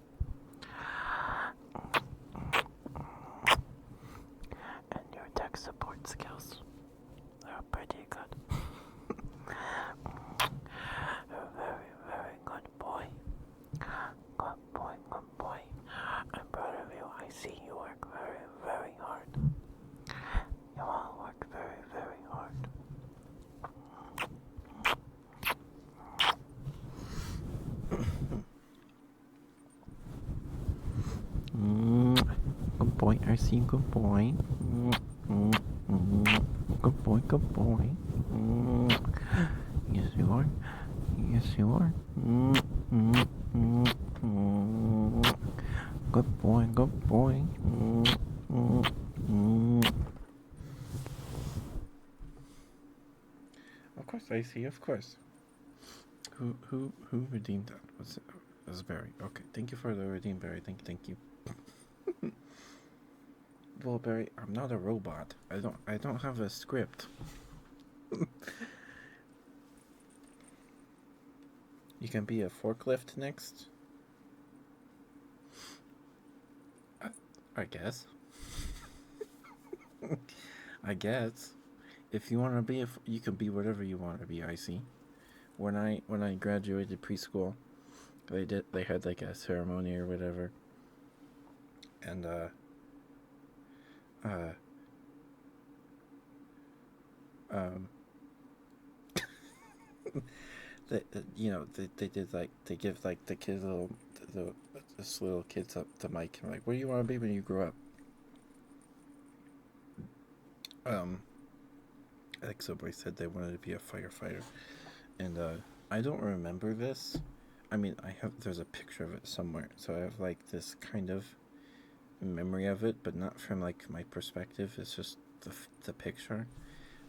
And your tech support skills are pretty good. You're a very, very good boy. Good boy, good boy. I'm proud of you. I see you work very, very hard. You all work very, very hard. Good boy, I see. Good boy. Good boy, good boy. Yes, you are. Yes, you are. Good boy, good boy.
Of course, I see. Of course. Who redeemed that? Was it? Was Barry? Okay. Thank you for the redeem, Barry. Thank you. Well, Barry, I'm not a robot. I don't have a script. You can be a forklift next? I guess. I guess. If you want to be, you can be whatever you want to be. I see. When I graduated preschool, they had like a ceremony or whatever, and uh um they did like they give like the kids the this little kids up the mic and like, what do you want to be when you grow up? Um, I think somebody said they wanted to be a firefighter, and I don't remember this. I mean, there's a picture of it somewhere, so I have like this kind of memory of it, but not from like my perspective. It's just the picture.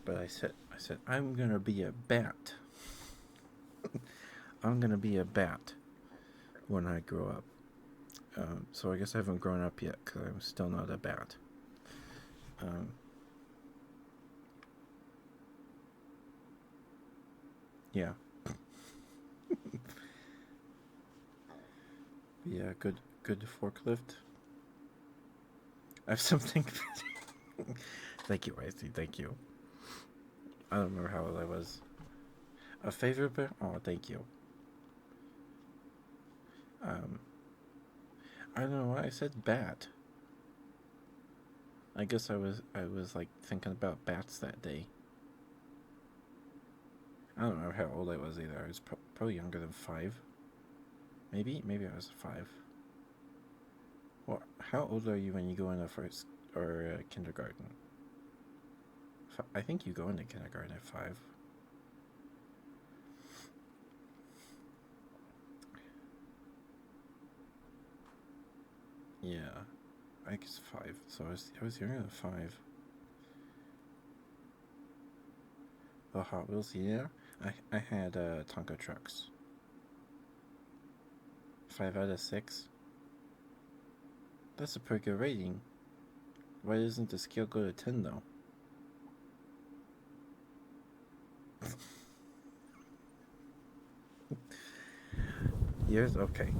But I said I'm gonna be a bat. I'm gonna be a bat when I grow up. So I guess I haven't grown up yet because I'm still not a bat. Um, yeah, yeah, good forklift. I have something. Thank you, Icy. Thank you. I don't remember how old I was. A favorite bear? Oh, thank you. Um, I don't know why I said bat. I guess I was like thinking about bats that day. I don't know how old I was either. I was probably younger than 5. Maybe I was 5. Well, how old are you when you go into first or kindergarten? I think you go into kindergarten at 5. Yeah, I guess 5. So I was younger than 5. The Hot Wheels, yeah. I had Tonka trucks. 5 out of 6. That's a pretty good rating. Why doesn't the scale go to 10 though? Years? Okay.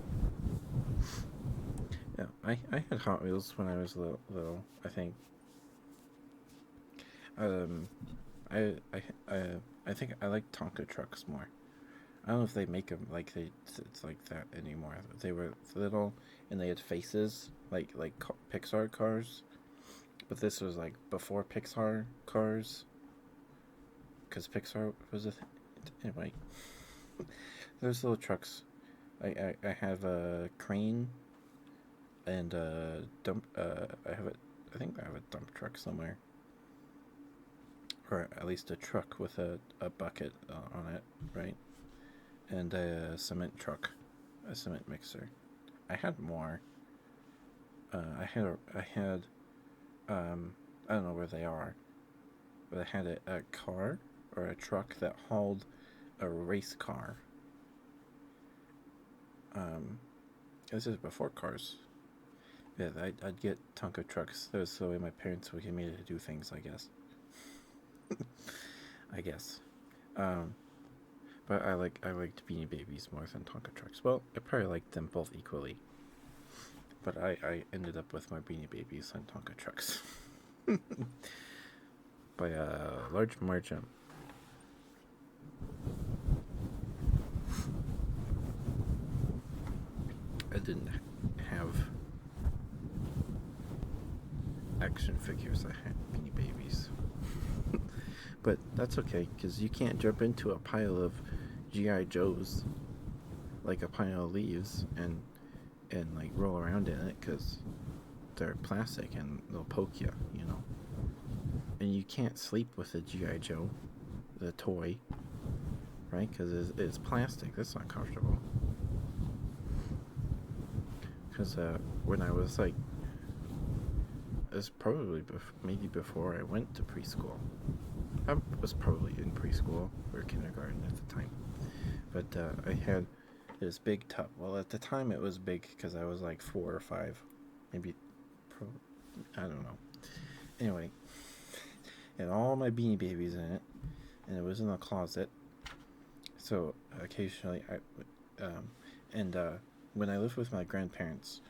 Yeah, I had Hot Wheels when I was little. I think. Um, I I I I think I like Tonka trucks more. I don't know if they make them like it's like that anymore. They were little and they had faces like Pixar cars, but this was like before Pixar cars because Pixar was anyway. There's little trucks. I have a crane and a dump. I have a I think I have a dump truck somewhere, or at least a truck with a bucket on it, right? And a cement truck, a cement mixer. I had more. I had I don't know where they are, but I had a car or a truck that hauled a race car. Um, this is before cars. Yeah, I'd get Tonka trucks. That was the way my parents would get me to do things, I guess. I guess. Um, but I liked Beanie Babies more than Tonka trucks. Well, I probably liked them both equally. But I ended up with more Beanie Babies than Tonka trucks. By a large margin. I didn't have action figures, I had Beanie Babies. But that's okay, because you can't jump into a pile of G.I. Joes like a pile of leaves and like roll around in it, because they're plastic and they'll poke you, you know. And you can't sleep with a G.I. Joe, the toy, right? Because it's plastic. That's not comfortable. Because when I was like, it was probably maybe before I went to preschool. I was probably in preschool or kindergarten at the time. But I had this big tub. Well, at the time it was big because I was like 4 or 5, maybe. I don't know. Anyway, and all my Beanie Babies in it, and it was in a closet. So occasionally, um, and when I lived with my grandparents,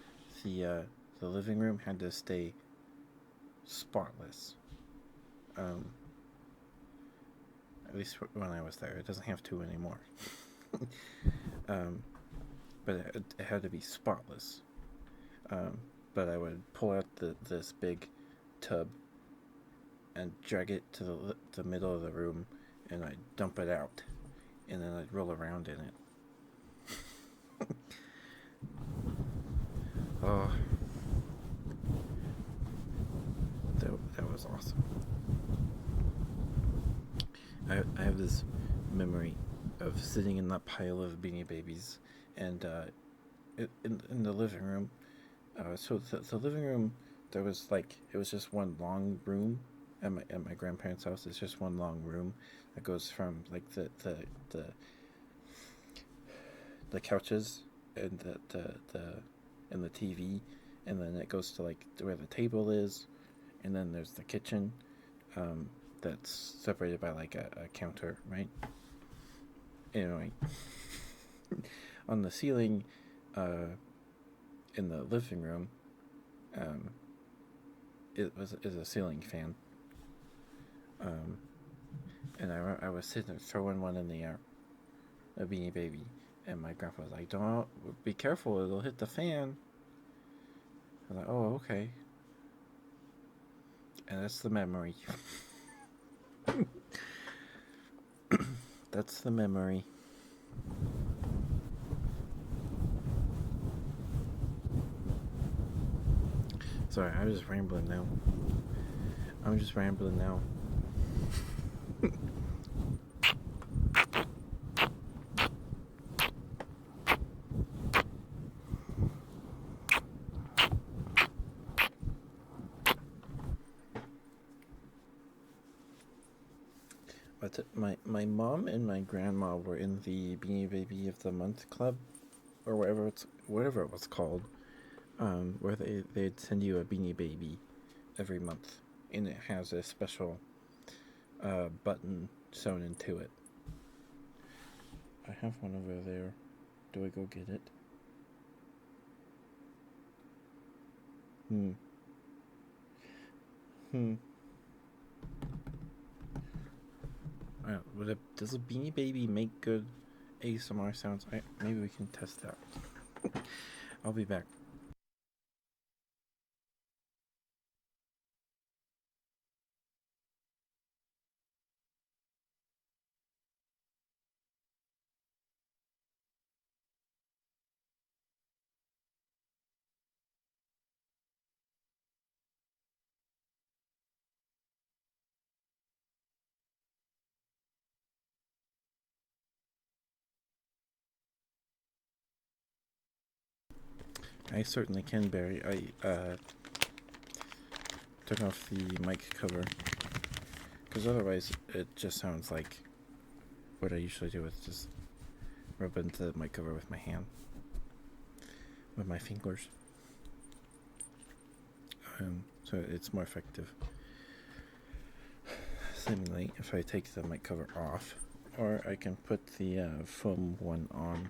the living room had to stay spotless. Um, at least when I was there, it doesn't have to anymore. um, but it had to be spotless. Um, but I would pull out this big tub and drag it to the middle of the room, and I'd dump it out, and then I'd roll around in it. Oh, that was awesome. I have this memory of sitting in that pile of Beanie Babies, and in the living room. So the living room, there was like it was just one long room. At my grandparents' house, it's just one long room that goes from like the the couches and the TV, and then it goes to like where the table is, and then there's the kitchen, that's separated by like a counter, right? Anyway, on the ceiling, uh, in the living room, um, is a ceiling fan, um, and I was sitting there throwing one in the air, a Beanie Baby, and my grandpa was like, "Don't be careful, it'll hit the fan." I was like, "Oh, okay," and that's the memory. That's the memory. Sorry, I'm just rambling now. But my mom and my grandma were in the Beanie Baby of the Month club, or whatever it was called, where they'd send you a Beanie Baby every month, and it has a special button sewn into it. I have one over there. Do I go get it? Hmm. Hmm. Does a Beanie Baby make good ASMR sounds? Maybe we can test that. I'll be back. I certainly can, Barry. I took off the mic cover because otherwise it just sounds like what I usually do is just rub into the mic cover with my hand, with my fingers. So it's more effective, seemingly, if I take the mic cover off, or I can put the foam one on.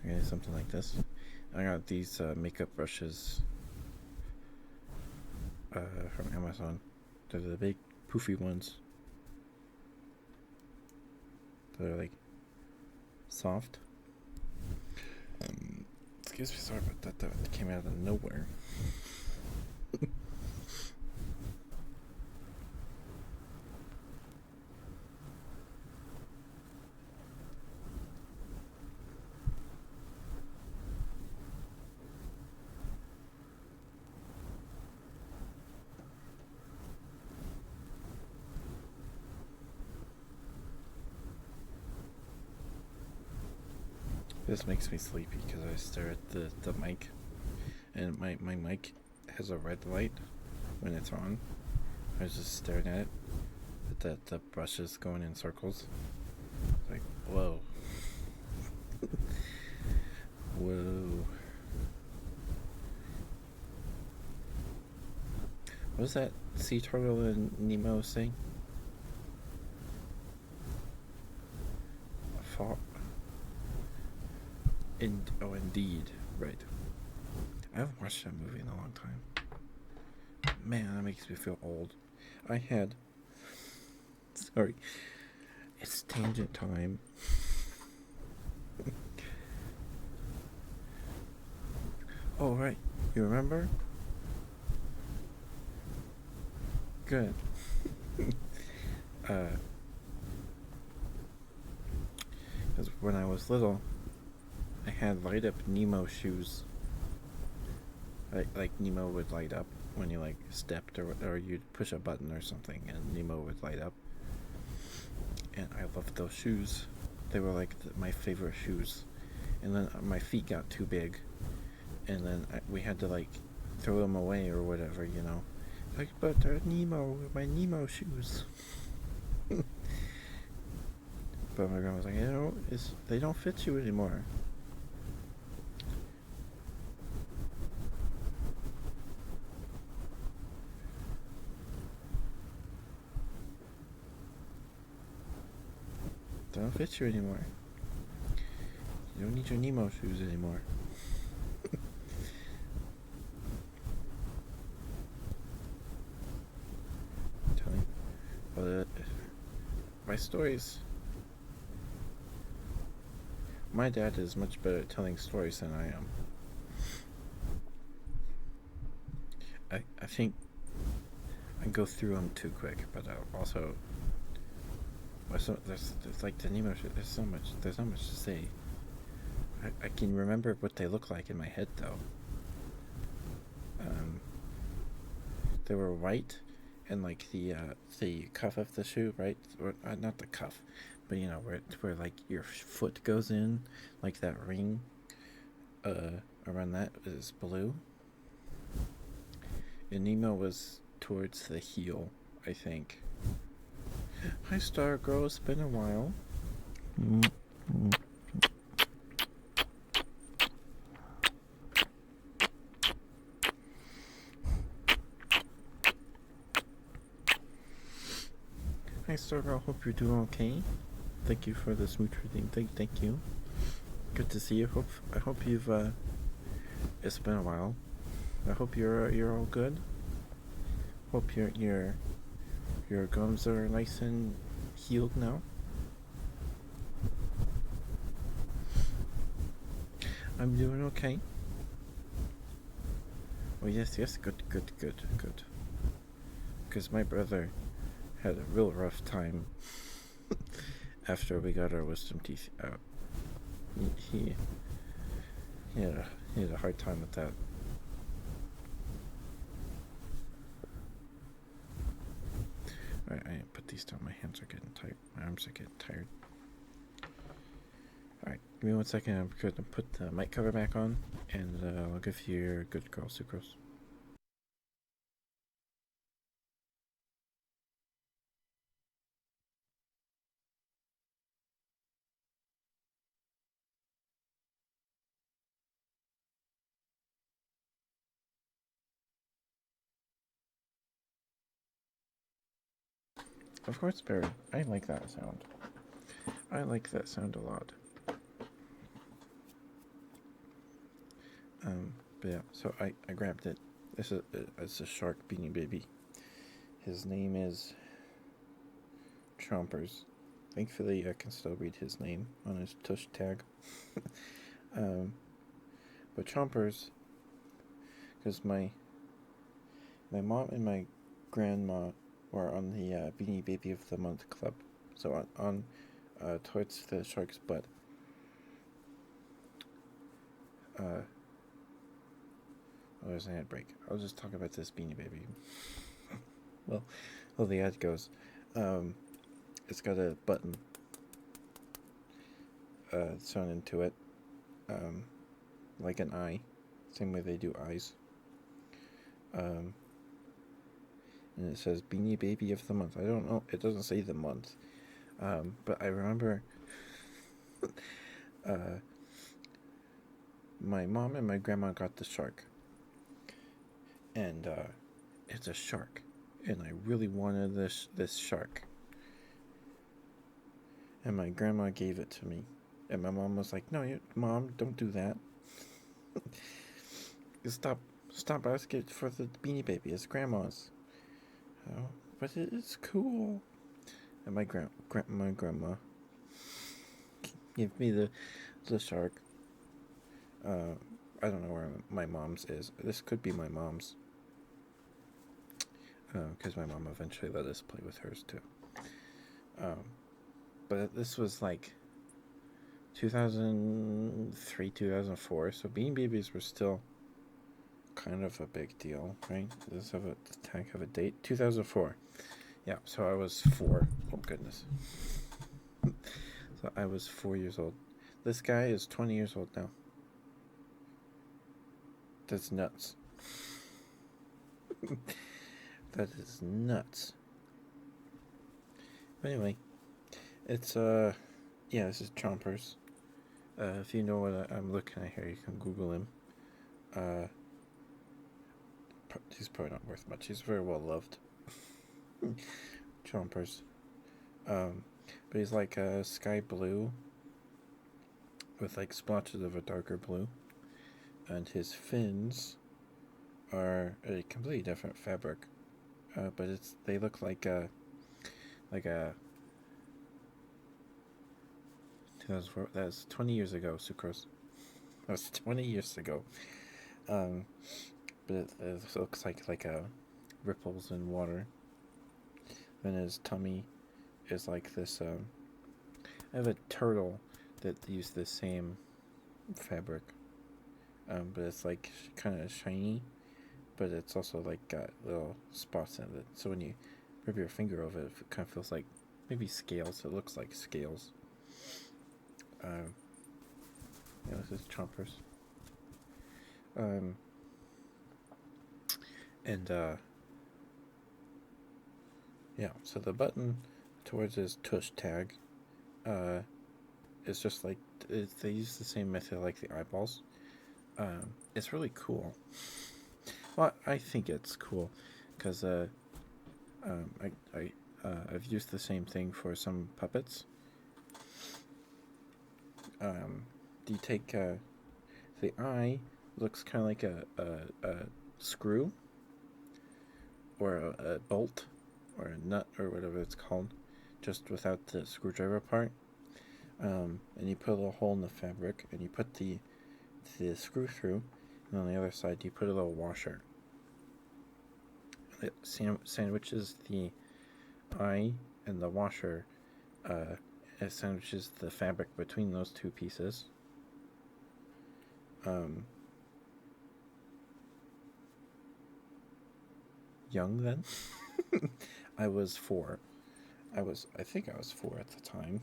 Okay, something like this. I got these makeup brushes from Amazon. They're the big poofy ones. They're like soft. Excuse me, sorry about that. That came out of nowhere. This makes me sleepy because I stare at the mic, and my mic has a red light when it's on. I was just staring at it, but the brush is going in circles. It's like, whoa. Whoa. What's that sea turtle and Nemo saying? Indeed, right. I haven't watched that movie in a long time. Man, that makes me feel old. I had. Sorry. It's tangent time. Oh, right. You remember? Good. Because when I was little, I had light up Nemo shoes. Like Nemo would light up when you like stepped or you'd push a button or something, and Nemo would light up. And I loved those shoes. They were like my favorite shoes. And then my feet got too big, and then we had to like throw them away or whatever, you know. Like, but they're my Nemo shoes. But my grandma was like, they don't fit you anymore. They don't fit you anymore. You don't need your Nemo shoes anymore. I'm telling you. But my stories. My dad is much better at telling stories than I am. I think I go through them too quick, but also there's like the Nemo. There's not much to say. I can remember what they look like in my head though. They were white, and like the cuff of the shoe, right? Or not the cuff, but you know where like your foot goes in, like that ring. Around that is blue. And Nemo was towards the heel, I think. Hi, Star Girl. It's been a while. Hi, Star Girl. Hope you're doing okay. Thank you for the smoocher thing. Thank you. Good to see you. I hope you've. It's been a while. I hope you're all good. Hope your gums are nice and healed now. I'm doing okay. Oh yes, good. Because my brother had a real rough time after we got our wisdom teeth out. He had a hard time with that. Alright, I put these down. My hands are getting tired. My arms are getting tired. Alright, give me 1 second. I'm going to put the mic cover back on, and I'll give you your good girl sucrose. Of course, Barry. I like that sound. I like that sound a lot. But yeah, so I grabbed it. It's a shark beanie baby. His name is Chompers. Thankfully, I can still read his name on his tush tag. But Chompers, because my mom and my grandma were on the Beanie Baby of the Month club. So on towards the shark's butt. There's an ad break. I'll just talk about this Beanie Baby. well, the ad goes. It's got a button sewn into it, like an eye, same way they do eyes. And it says Beanie Baby of the Month. I don't know. It doesn't say the month. But I remember my mom and my grandma got the shark. And it's a shark, and I really wanted this shark. And my grandma gave it to me, and my mom was like, "No, mom, don't do that. Stop, stop asking it for the Beanie Baby. It's grandma's." Oh, but it's cool. And my grandma gave me the shark. I don't know where my mom's is. This could be my mom's, because my mom eventually let us play with hers too. But this was like 2003, 2004, so Beanie Babies were still kind of a big deal, right? Does this have a tag have a date? 2004. Yeah, so I was 4. Oh goodness. So I was 4 years old. This guy is 20 years old now. That's nuts. That is nuts. But anyway, it's yeah, this is Chompers. If you know what I'm looking at here, you can Google him. He's probably not worth much. He's very well loved. Chompers. But he's like sky blue with like splotches of a darker blue, and his fins are a completely different fabric. But they look like a 2004. That's 20 years ago, Sucrose. That was 20 years ago. But it looks like ripples in water. Then his tummy is like this. I have a turtle that used the same fabric, but it's like kind of shiny, but it's also like got little spots in it. So when you rub your finger over it, it kind of feels like maybe scales. It looks like scales. Yeah, this is Chompers. And yeah, so the button towards his tush tag is just like they use the same method like the eyeballs. It's really cool. Well, I think it's cool because I've used the same thing for some puppets. You take the eye looks kind of like a screw or a bolt or a nut or whatever it's called, just without the screwdriver part. And you put a little hole in the fabric, and you put the screw through, and on the other side you put a little washer. It sandwiches the eye and the washer. It sandwiches the fabric between those two pieces. Young then. I was 4. I think I was 4 at the time.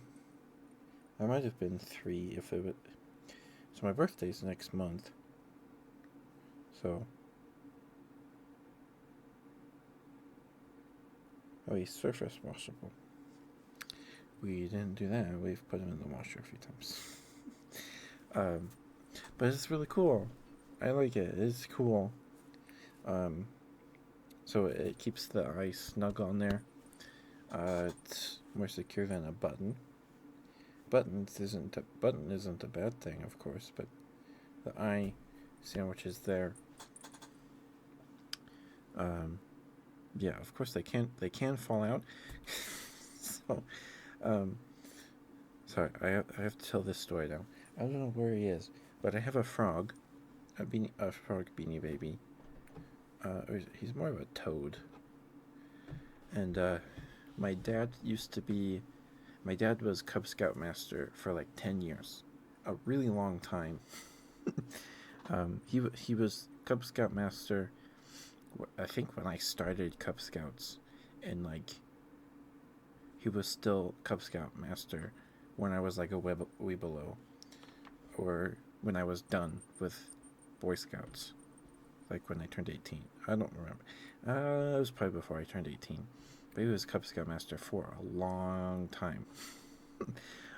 I might have been 3 if it was. So my birthday's next month. So. Oh, he's surface washable. We didn't do that. We've put him in the washer a few times. But it's really cool. I like it. It's cool. So it keeps the eye snug on there. It's more secure than a button. Button isn't a bad thing, of course, but the eye sandwiches there. Yeah, of course they can fall out. So, sorry, I have to tell this story now. I don't know where he is, but I have a frog, a frog Beanie Baby. He's more of a toad. And my dad was Cub Scout master for like 10 years, a really long time. He was Cub Scout master, I think, when I started Cub Scouts, and like he was still Cub Scout master when I was like a wee below, or when I was done with Boy Scouts, like when I turned 18. I don't remember. It was probably before I turned 18. But he was Cub Scout master for a long time.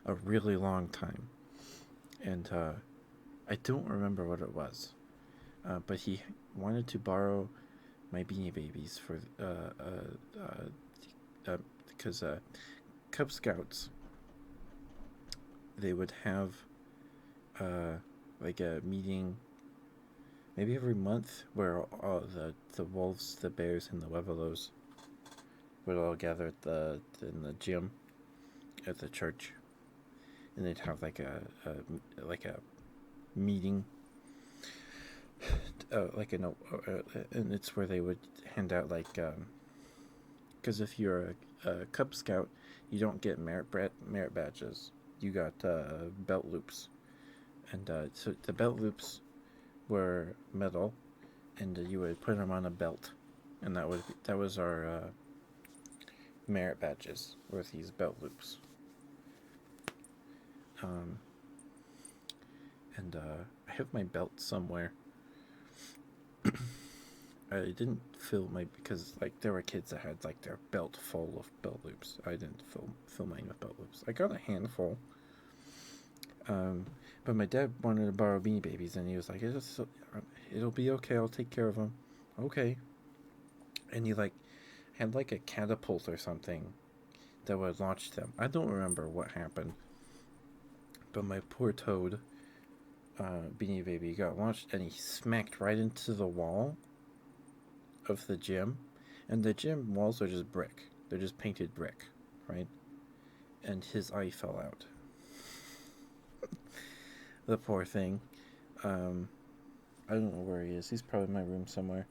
A really long time. And I don't remember what it was. But he wanted to borrow my Beanie Babies for because Cub Scouts, they would have like a meeting maybe every month where all the wolves, the bears, and the webelos would all gather in the gym at the church, and they'd have like a meeting, and it's where they would hand out like because if you're a Cub Scout, you don't get merit badges. You got belt loops, and so the belt loops were metal, and you would put them on a belt, and that was our merit badges with these belt loops. And I have my belt somewhere. I didn't fill my because like there were kids that had like their belt full of belt loops. I didn't fill mine with belt loops. I got a handful. But my dad wanted to borrow Beanie Babies, and he was like, "It'll be okay. I'll take care of them." Okay. And he like had like a catapult or something that would launch them. I don't remember what happened, but my poor Toad, Beanie Baby, got launched, and he smacked right into the wall of the gym, and the gym walls are just brick. They're just painted brick, right? And his eye fell out. The poor thing. I don't know where he is. He's probably in my room somewhere.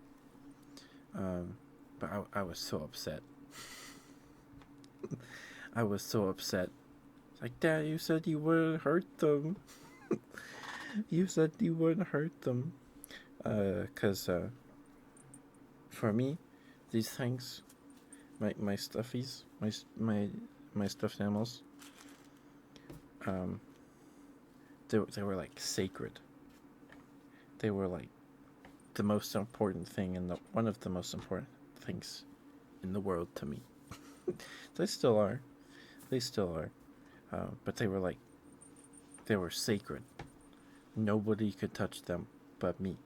But I was so upset. I was so upset. Like, Dad, you said you wouldn't hurt them. You said you wouldn't hurt them. Cause for me, these things, my stuffies, my stuffed animals, they were like sacred. They were like the most important thing one of the most important things in the world to me. They still are. But they were sacred. Nobody could touch them but me,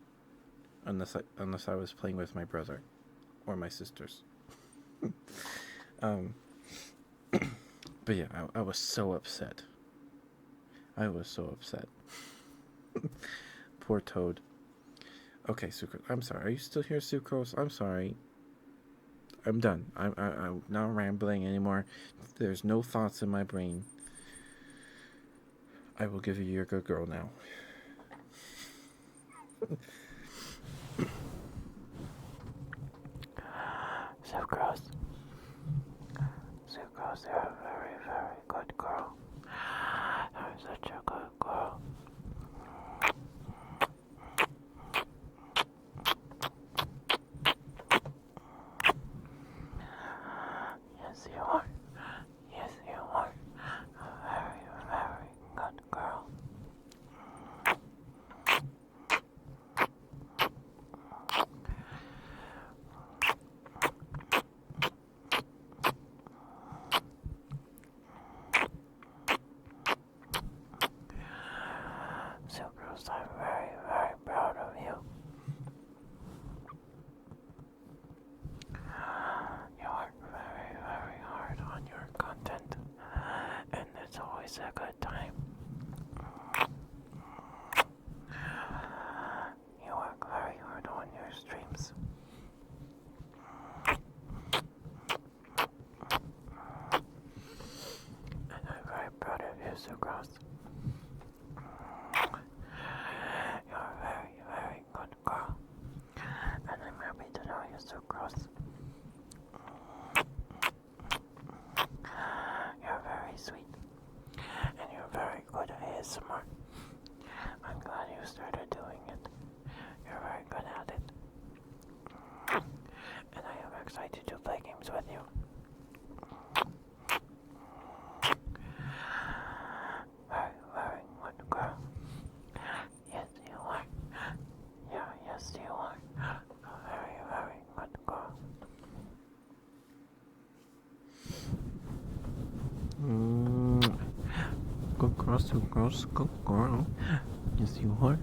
unless I was playing with my brother or my sisters. But yeah, I was so upset. Poor Toad. Okay, Sucrose. I'm sorry. Are you still here, Sucrose? I'm sorry. I'm done. I'm not rambling anymore. There's no thoughts in my brain. I will give you your good girl now.
Sucrose. Sucrose, you're a very, very good girl. You're such a good girl. Yes, you are. Yes, you are. A very, very good girl. Sucrose, I'm very, very proud of you. You work very, very hard on your content, and it's always a good time. You work very hard on your streams. And I'm very proud of you, Sucrose. You're a very, very good girl. And I'm happy to know you, Sucrose. You're very sweet. And you're very good at ASMR. I'm glad you started doing it. You're very good at it. And I am excited to play games with you. Very, very good girl. Yes, you are. Yeah, yes, you are. A very, very good girl. Good girl, good girl. Yes, you are.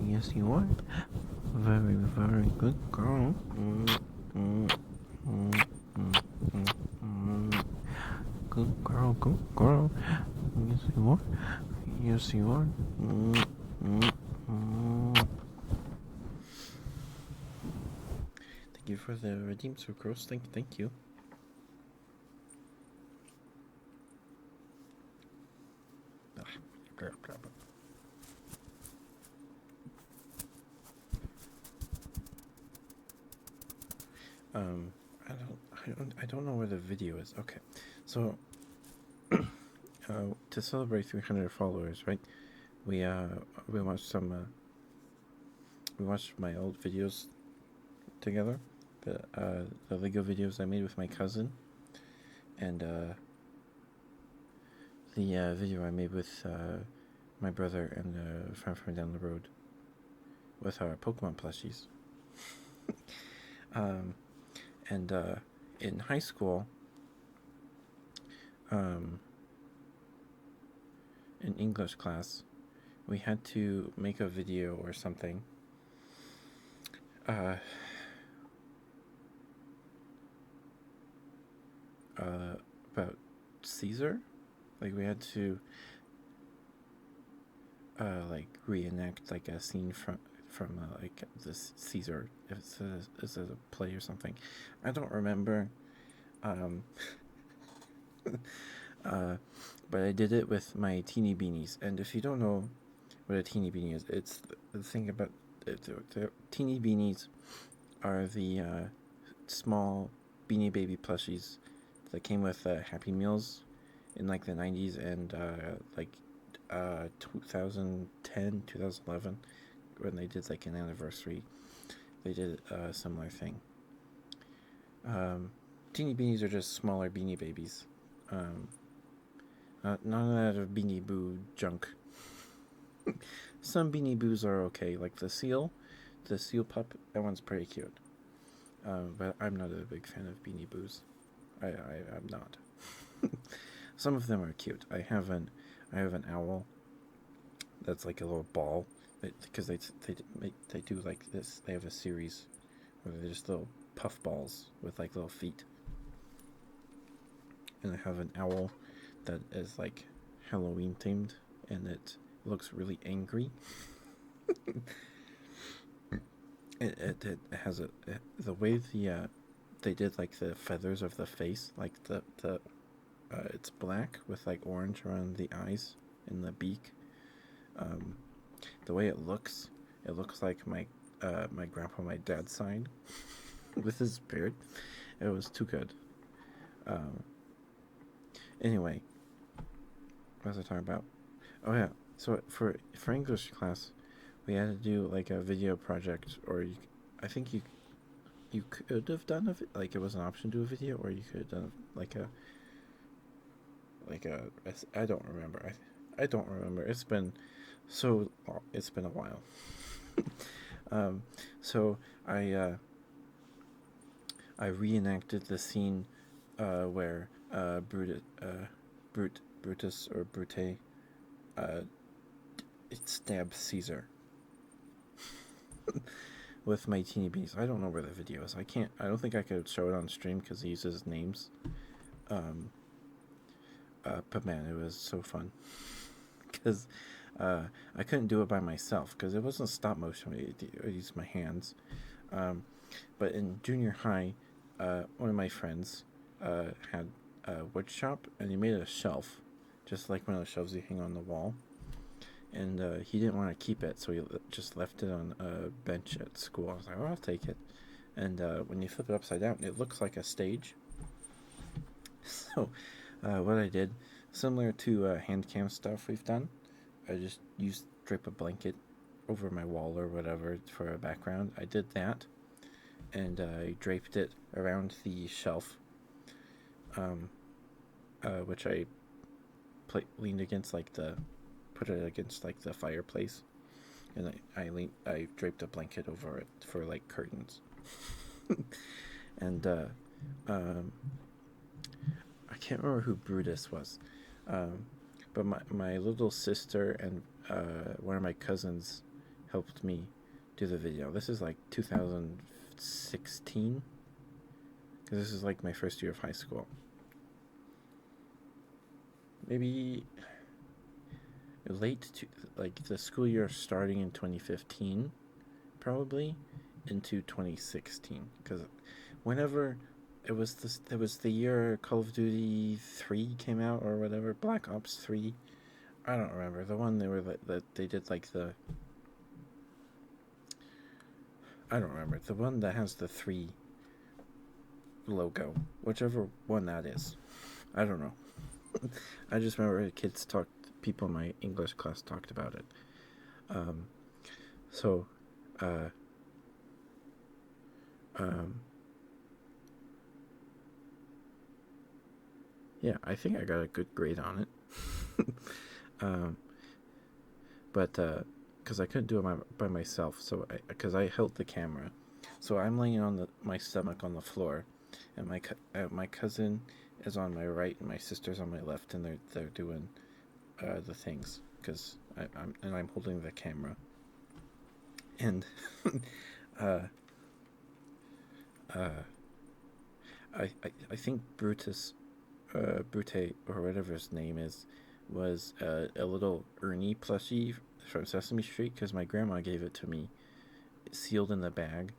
Yes, you are.
Very, very good girl. Good girl, good girl. Yes, you are. Yes, you are. Thank you for the redeem sucrose. Thank you. Um, I don't know where the video is. Okay, so to celebrate 300 followers, right? We watched we watched my old videos together, the Lego videos I made with my cousin, and the video I made with my brother and a friend from down the road with our Pokemon plushies. And in high school, in English class, we had to make a video or something. About Caesar, like we had to like reenact like a scene from like this Caesar. If it's a play or something, I don't remember. But I did it with my teeny beanies, and if you don't know what a teeny beanie is, it's the thing about the teeny beanies are the small Beanie Baby plushies that came with Happy Meals in like the 90s and like 2010, 2011, when they did like an anniversary. They did a similar thing. Teeny Beanies are just smaller Beanie Babies. None of that of Beanie Boo junk. Some Beanie Boos are okay, like the seal pup. That one's pretty cute. But I'm not a big fan of Beanie Boos. I'm not. Some of them are cute. I have an owl that's like a little ball, because they do like this. They have a series where they're just little puff balls with like little feet. And I have an owl that is like Halloween themed, and it looks really angry. It has the way they did like the feathers of the face, like the it's black with like orange around the eyes and the beak. The way it looks like my grandpa, my dad's side, with his beard. It was too good. Anyway, what was I talking about? Oh yeah, so for English class, we had to do like a video project, or I think you could have done like it was an option to do a video, or you could have done like a I don't remember. I don't remember. It's been a while. So I reenacted the scene where Brutus or Brute it stabs Caesar with my teeny beans. I don't know where the video is. I don't think I could show it on stream because he uses names. But man, it was so fun because I couldn't do it by myself because it wasn't stop motion. I used my hands. But in junior high, one of my friends had a wood shop, and he made a shelf, just like one of the shelves you hang on the wall. And he didn't want to keep it, so he just left it on a bench at school. I was like, "Oh, I'll take it." And when you flip it upside down, it looks like a stage. So what I did, similar to hand cam stuff we've done, I just drape a blanket over my wall or whatever for a background. I did that, and I draped it around the shelf, which I leaned against put it against like the fireplace, and I draped a blanket over it for like curtains. And I can't remember who Brutus was, but my little sister and one of my cousins helped me do the video. This is like 2016, because this is like my first year of high school. Maybe late to like the school year starting in 2015, probably into 2016, because whenever it was the year Call of Duty 3 came out or whatever, Black Ops 3. I don't remember the one that they did like the. I don't remember the one that has the 3 logo, whichever one that is. I don't know. I just remember people in my English class talked about it. So, yeah, I think I got a good grade on it. But because I couldn't do it by myself, so because I held the camera, so I'm laying on my stomach on the floor, and my cousin is on my right and my sister's on my left, and they're doing the things, because I'm holding the camera, and I think Brute or whatever his name is was a little Ernie plushie from Sesame Street, because my grandma gave it to me sealed in the bag,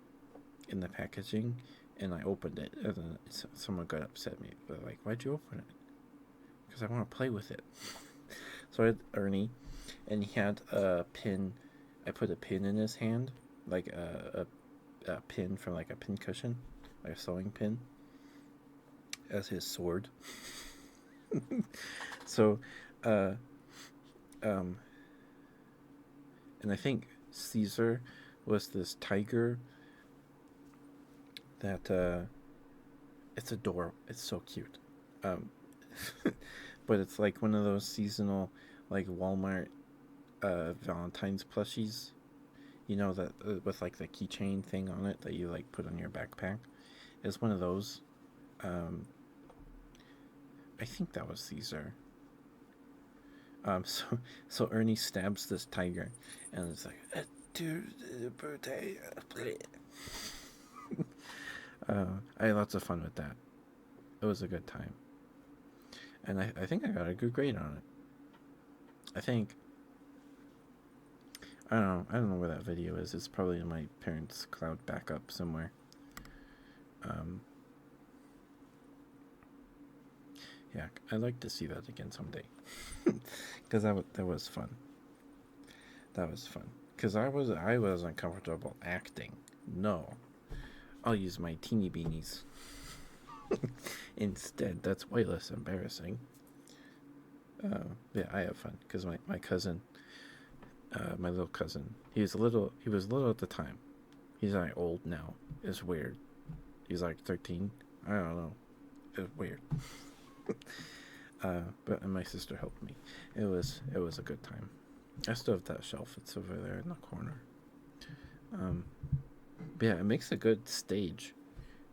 in the packaging, and I opened it, and then someone got upset at me. They're like, "Why'd you open it?" Because I want to play with it. So I had Ernie, and he had a pin. I put a pin in his hand, like a pin from like a pin cushion, like a sewing pin, as his sword. So, and I think Caesar was this tiger that it's adorable. It's so cute. But it's like one of those seasonal, like Walmart Valentine's plushies, that with like the keychain thing on it that you like put on your backpack. It's one of those. I think that was Caesar. So Ernie stabs this tiger, and it's like, dude, birthday. I had lots of fun with that. It was a good time, and I think I got a good grade on it. I think. I don't know where that video is. It's probably in my parents' cloud backup somewhere. Yeah, I'd like to see that again someday, because that was fun. That was fun. Because I wasn't comfortable acting. No, I'll use my teeny beanies instead. That's way less embarrassing. Yeah, I have fun because my cousin, my little cousin, he was little at the time. He's like old now. It's weird. He's like 13. I don't know. It's weird. But my sister helped me. It was a good time. I still have that shelf. It's over there in the corner. But yeah, it makes a good stage.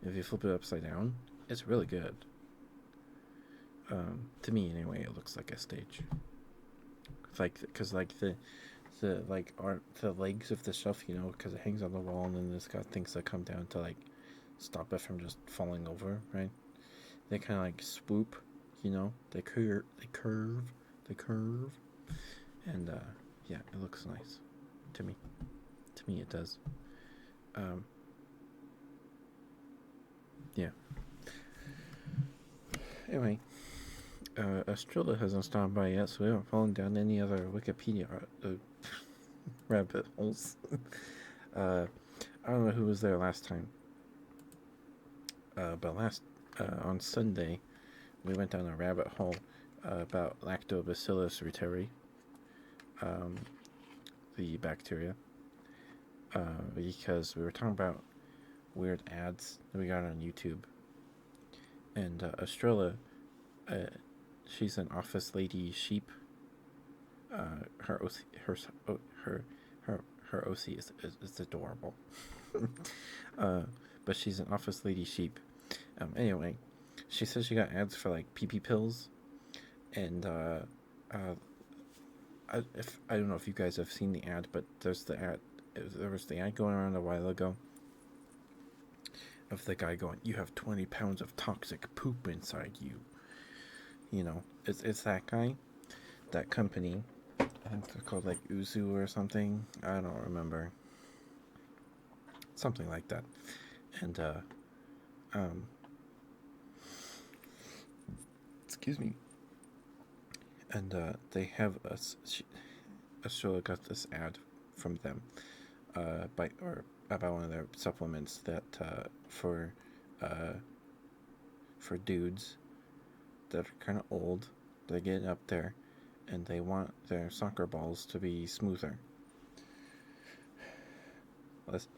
If you flip it upside down, it's really good. To me, anyway, it looks like a stage. Because the legs of the shelf, because it hangs on the wall, and then it's got things that come down to like stop it from just falling over, right? They kind of like swoop, they curve, and yeah, it looks nice to me. To me, it does. Yeah. Anyway, Estrella hasn't stopped by yet, so we haven't fallen down any other Wikipedia rabbit holes. I don't know who was there last time, but on Sunday, we went down a rabbit hole about Lactobacillus reuteri, the bacteria, because we were talking about weird ads that we got on YouTube, and Estrella, she's an office lady sheep. Her OC is adorable, but she's an office lady sheep. Anyway, she says she got ads for like pee pills, and I don't know if you guys have seen the ad, but there's the ad. there was the ad going around a while ago of the guy going, "You have 20 pounds of toxic poop inside you." You know, it's that guy, that company. I think they're called like Uzu or something. I don't remember. Something like that. And um, excuse me. And they have us. Australia got this ad from them, by or about one of their supplements that uh, for dudes that are kind of old. They're getting up there, and they want their soccer balls to be smoother,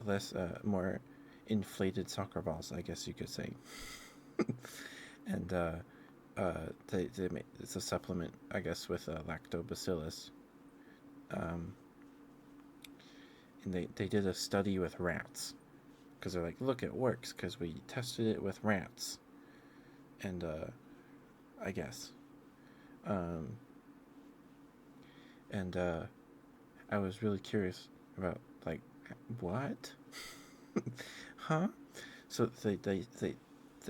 less more inflated soccer balls, I guess you could say. And they make, it's a supplement, I guess, with lactobacillus. Um, and they did a study with rats because they're like, look, it works because we tested it with rats, and I guess, um, and I was really curious about like what, huh? So they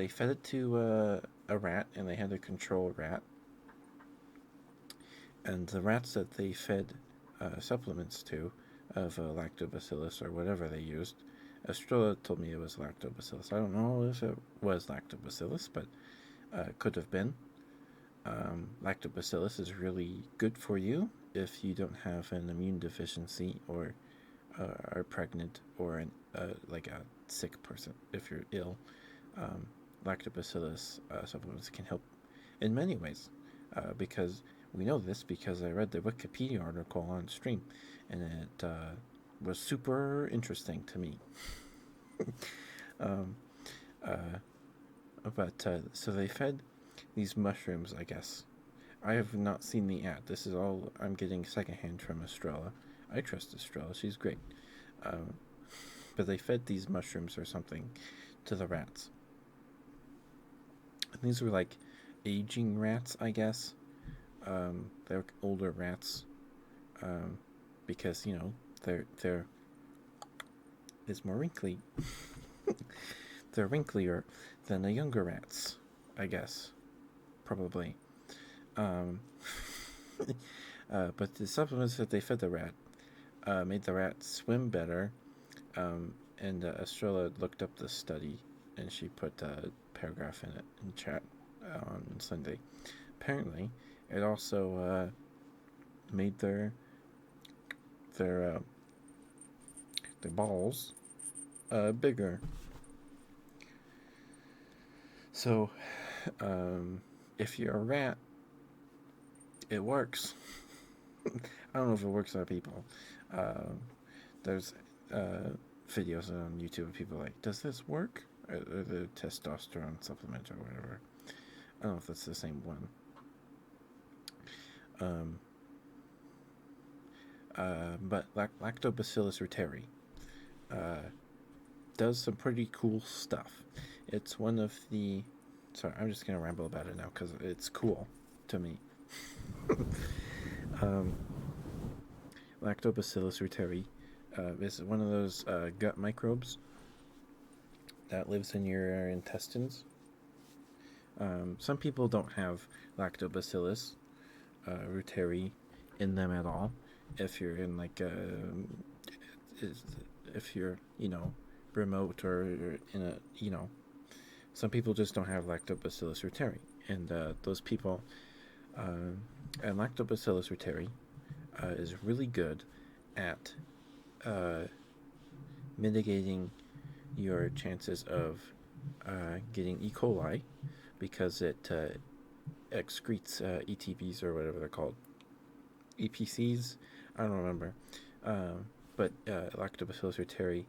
fed it to a rat, and they had a control rat, and the rats that they fed supplements to of lactobacillus or whatever they used. Estrella told me it was lactobacillus. I don't know if it was lactobacillus, but it could have been. Lactobacillus is really good for you if you don't have an immune deficiency or are pregnant or like a sick person. If you're ill, lactobacillus supplements can help in many ways, because we know this because I read the Wikipedia article on stream, and it was super interesting to me. um, uh, but so they fed these mushrooms, I guess. I have not seen the ad. This is all I'm getting secondhand from Estrella. I trust Estrella. She's great. Um, but they fed these mushrooms or something to the rats. And these were like aging rats, I guess. They're older rats, um, because they're it's more wrinkly. They're wrinklier than the younger rats, I guess, probably. Um, but the supplements that they fed the rat made the rat swim better. And Estrella looked up the study, and she put a paragraph in it in chat on Sunday. Apparently, it also made their balls bigger. So, if you're a rat, it works. I don't know if it works on people. There's videos on YouTube of people like, does this work? Or the testosterone supplement or whatever. I don't know if that's the same one. But Lactobacillus reuteri does some pretty cool stuff. It's one of the... Sorry, I'm just going to ramble about it now because it's cool to me. Lactobacillus reuteri is one of those gut microbes that lives in your intestines. Some people don't have lactobacillus reuteri in them at all. If you're in like if you're remote or in a some people just don't have lactobacillus reuteri, and those people and lactobacillus reuteri is really good at mitigating your chances of getting E. coli because it excretes ETBs or whatever they're called. EPCs? I don't remember. But Lactobacillus reuteri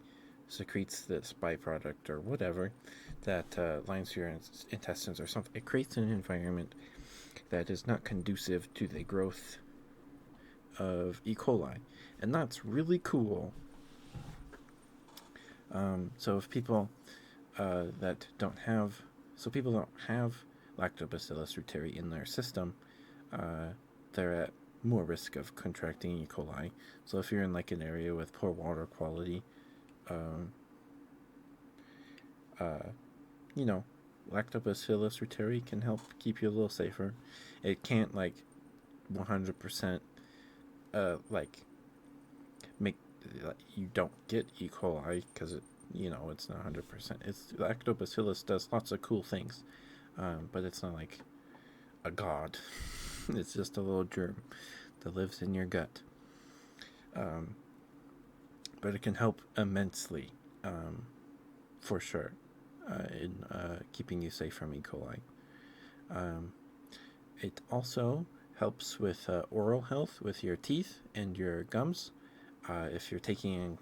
secretes this byproduct or whatever that lines your intestines or something. It creates an environment that is not conducive to the growth of E. coli. And that's really cool. So if people that don't have... So people don't have Lactobacillus reuteri in their system, they're at more risk of contracting E. coli. So if you're in like an area with poor water quality, um, uh, you know, Lactobacillus reuteri can help keep you a little safer. It can't like 100% like make you don't get E. coli because it's not 100%. It's Lactobacillus does lots of cool things, but it's not like a god. It's just a little germ that lives in your gut. Um, but it can help immensely, for sure, in keeping you safe from E. coli. Um, it also helps with oral health with your teeth and your gums if you're taking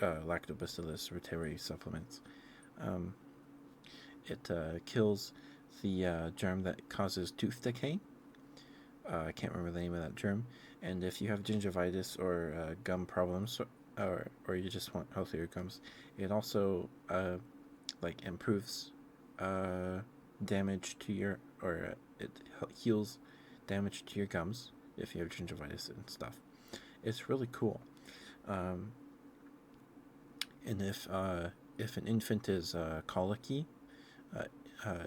Lactobacillus reuteri supplements. Um, it kills the germ that causes tooth decay. I can't remember the name of that germ. And if you have gingivitis or gum problems, or you just want healthier gums, it also like improves damage to your, or it heals damage to your gums if you have gingivitis and stuff. It's really cool. Um, and if an infant is colicky,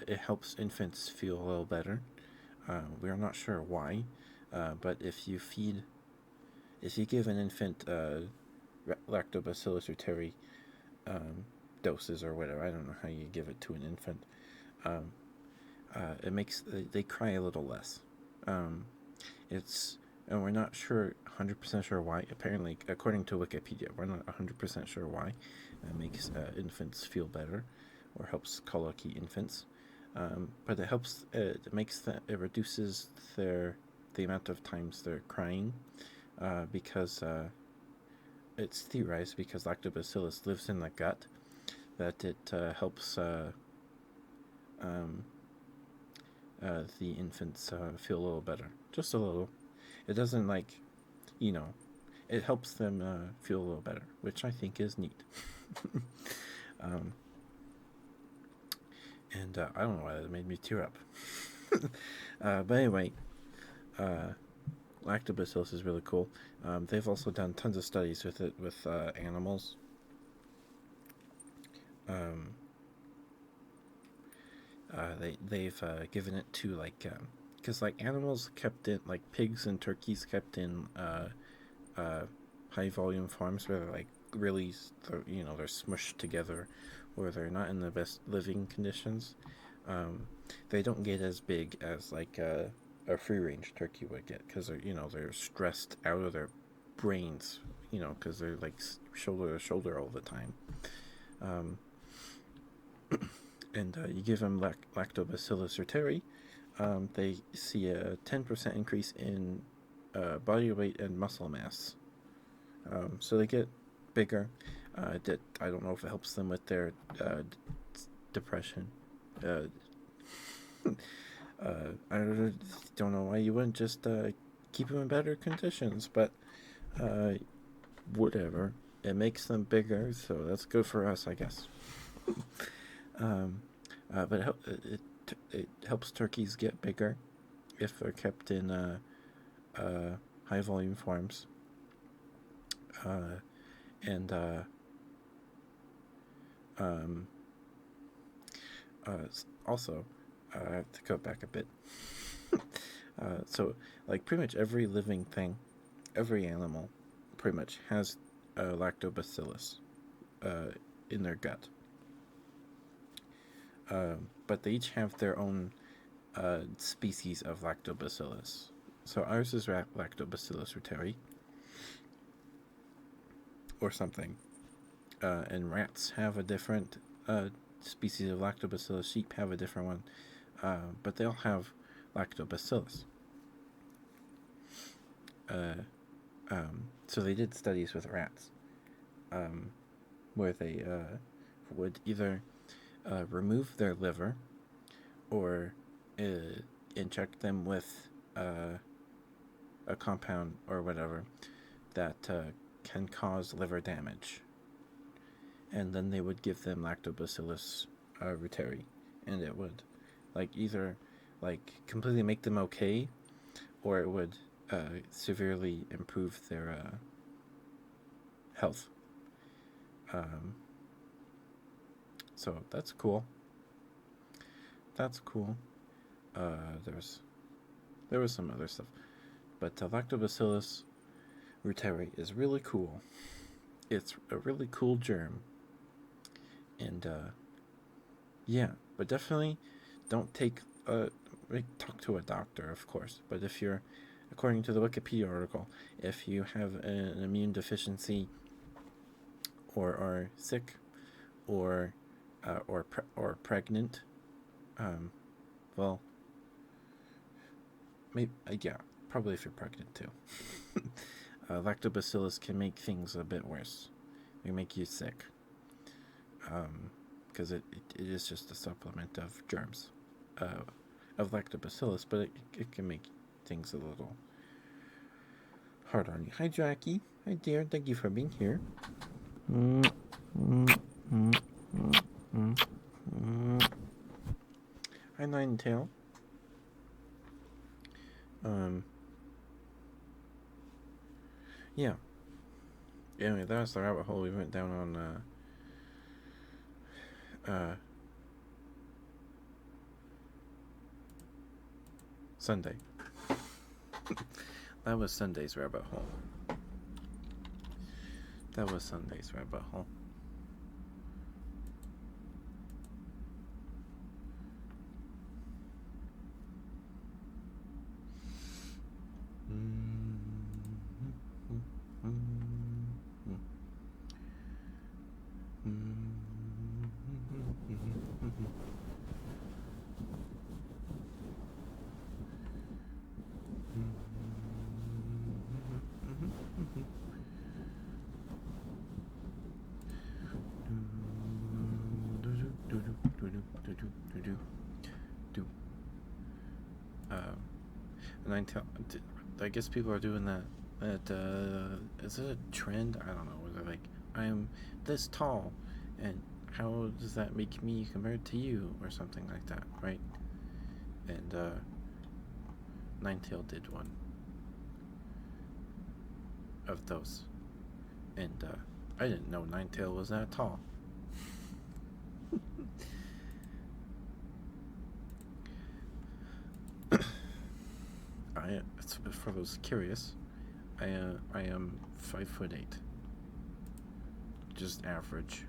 it helps infants feel a little better. We're not sure why, but if you give an infant Lactobacillus reuteri doses or whatever, I don't know how you give it to an infant, um, it makes they cry a little less. It's and we're not 100% sure why. Apparently, according to Wikipedia, we're not 100% sure why. It makes infants feel better, or helps colicky infants. But it helps. It reduces the amount of times they're crying, because it's theorized because Lactobacillus lives in the gut that it helps the infants feel a little better, just a little. It doesn't it helps them feel a little better, which I think is neat. um, and I don't know why that made me tear up. But anyway, Lactobacillus is really cool. They've also done tons of studies with it with animals. They've given it to because animals kept in, like pigs and turkeys kept in high volume farms where they're like really they're smushed together, or they're not in the best living conditions. They don't get as big as like a free range turkey would get, because they're stressed out of their brains, because they're like shoulder to shoulder all the time. And you give them Lactobacillus reuteri, they see a 10% increase in body weight and muscle mass. So they get bigger. I don't know if it helps them with their depression. I don't know why you wouldn't just keep them in better conditions, but whatever. It makes them bigger, so that's good for us, I guess. But it helps turkeys get bigger if they're kept in high volume farms. And also, I have to go back a bit. So, like, pretty much every living thing, every animal, pretty much has lactobacillus in their gut. But they each have their own species of lactobacillus. So ours is Lactobacillus reuteri, or something. And rats have a different species of lactobacillus. Sheep have a different one. But they all have lactobacillus. So they did studies with rats, where they would either remove their liver, or inject them with a compound or whatever that can cause liver damage. And then they would give them Lactobacillus reuteri, and it would either completely make them okay, or it would severely improve their health. Um, so that's cool. That's cool. There was some other stuff, but Lactobacillus reuteri is really cool. It's a really cool germ, and yeah, but definitely don't take talk to a doctor, of course. But if you're, according to the Wikipedia article, if you have an immune deficiency or are sick or or pregnant, um, well, maybe yeah, probably if you're pregnant too. Lactobacillus can make things a bit worse. It can make you sick. Because it is just a supplement of germs, of lactobacillus, but it can make things a little hard on you. Hi, Jackie. Hi, dear. Thank you for being here. Hi, Ninetail. Yeah. Anyway, that was the rabbit hole we went down on. Sunday. That was Sunday's rabbit hole. That was Sunday's rabbit hole. I guess people are doing that. Is it a trend? I don't know. Where they're like, I'm this tall, and how does that make me compared to you, or something like that, right? And Ninetail did one of those, and I didn't know Ninetail was that tall. For those curious, I am 5'8", just average.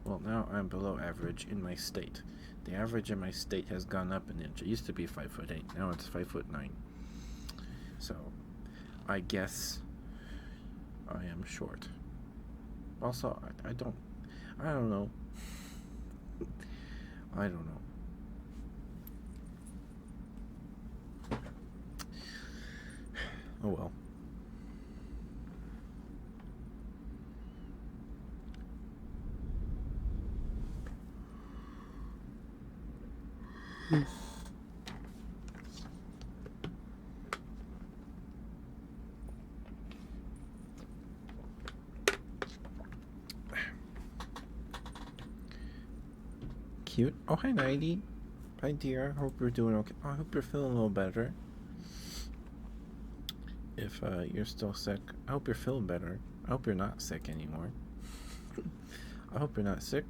Well, now I'm below average in my state. The average in my state has gone up an inch. It used to be 5'8", now it's 5'9". So, I guess I am short. Also, I don't know. I don't know. Oh well. Cute. Oh, hi, 90. Hi, dear. Hope you're doing okay. I hope you're feeling a little better. If you're still sick, I hope you're feeling better. I hope you're not sick anymore. I hope you're not sick.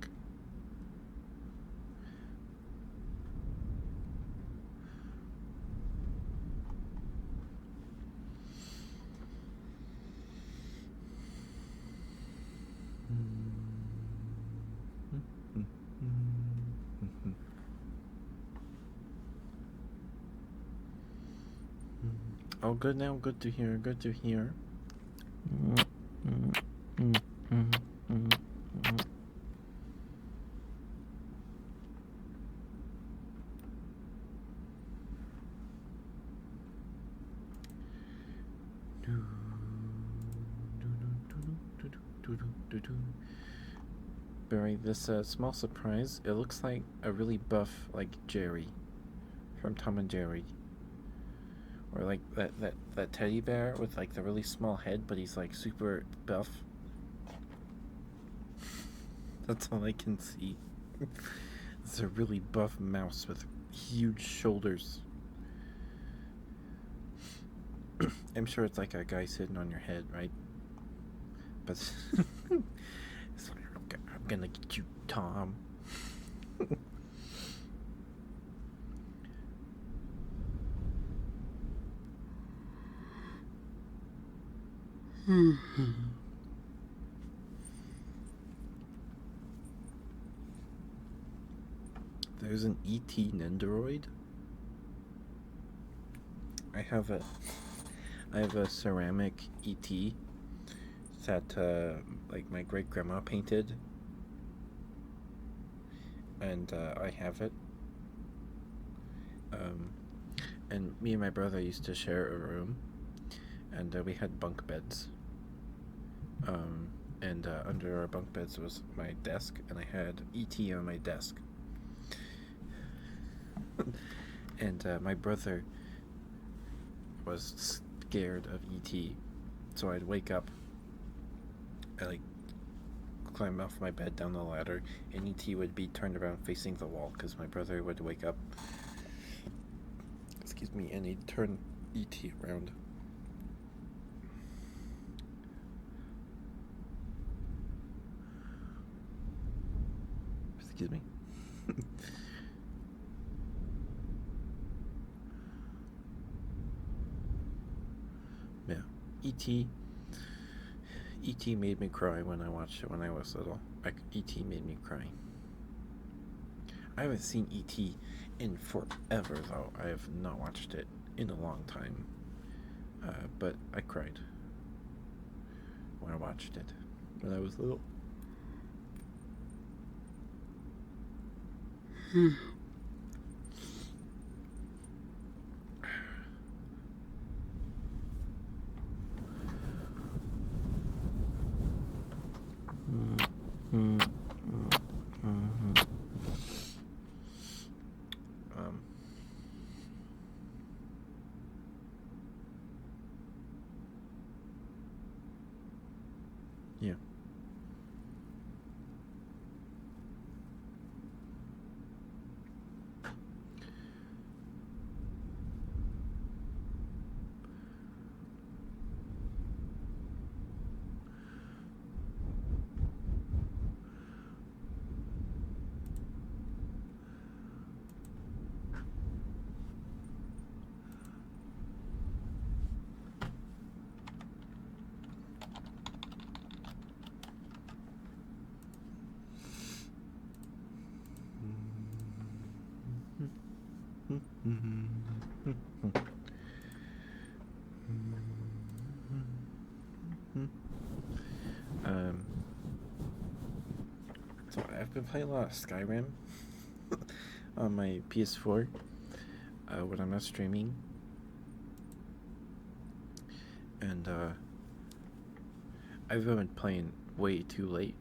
Oh, good now. Good to hear. Good to hear. Barry, this small surprise. It looks like a really buff, like Jerry, from Tom and Jerry, or like that teddy bear with like the really small head, but he's like super buff. That's all I can see. It's a really buff mouse with huge shoulders. I'm sure it's like a guy sitting on your head, right? But it's like, I'm gonna get you, Tom. There's an ET Nendoroid. I have a ceramic ET that like my great grandma painted, and I have it. Um, and me and my brother used to share a room, and we had bunk beds. And under our bunk beds was my desk, and I had ET on my desk. And my brother was scared of ET, so I'd wake up, I like climb off my bed down the ladder, and ET would be turned around facing the wall because my brother would wake up. Excuse me, and he'd turn ET around. Excuse me. Yeah, ET. ET made me cry when I watched it when I was little. ET made me cry. I haven't seen ET in forever, though. I have not watched it in a long time. But I cried when I watched it when I was little. Um, yeah. Um, so I've been playing a lot of Skyrim on my PS4 when I'm not streaming, and I've been playing way too late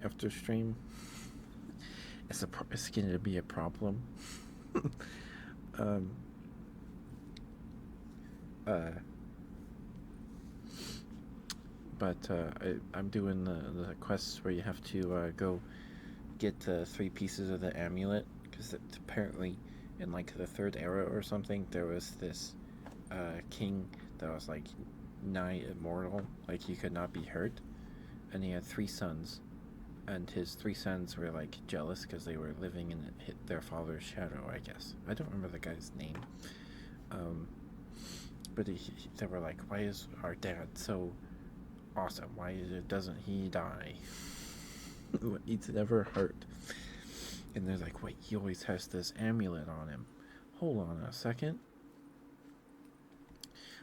after stream. It's going to be a problem. um, but I'm doing the quests where you have to go get 3 pieces of the amulet, because apparently in like the 3rd era or something there was this king that was like nigh immortal, like he could not be hurt, and he had 3 sons, and his 3 sons were like jealous because they were living in their father's shadow, I guess. I don't remember the guy's name. But they were like, why is our dad so awesome? Why doesn't he die? He's never hurt. And they're like, wait, he always has this amulet on him. Hold on a second.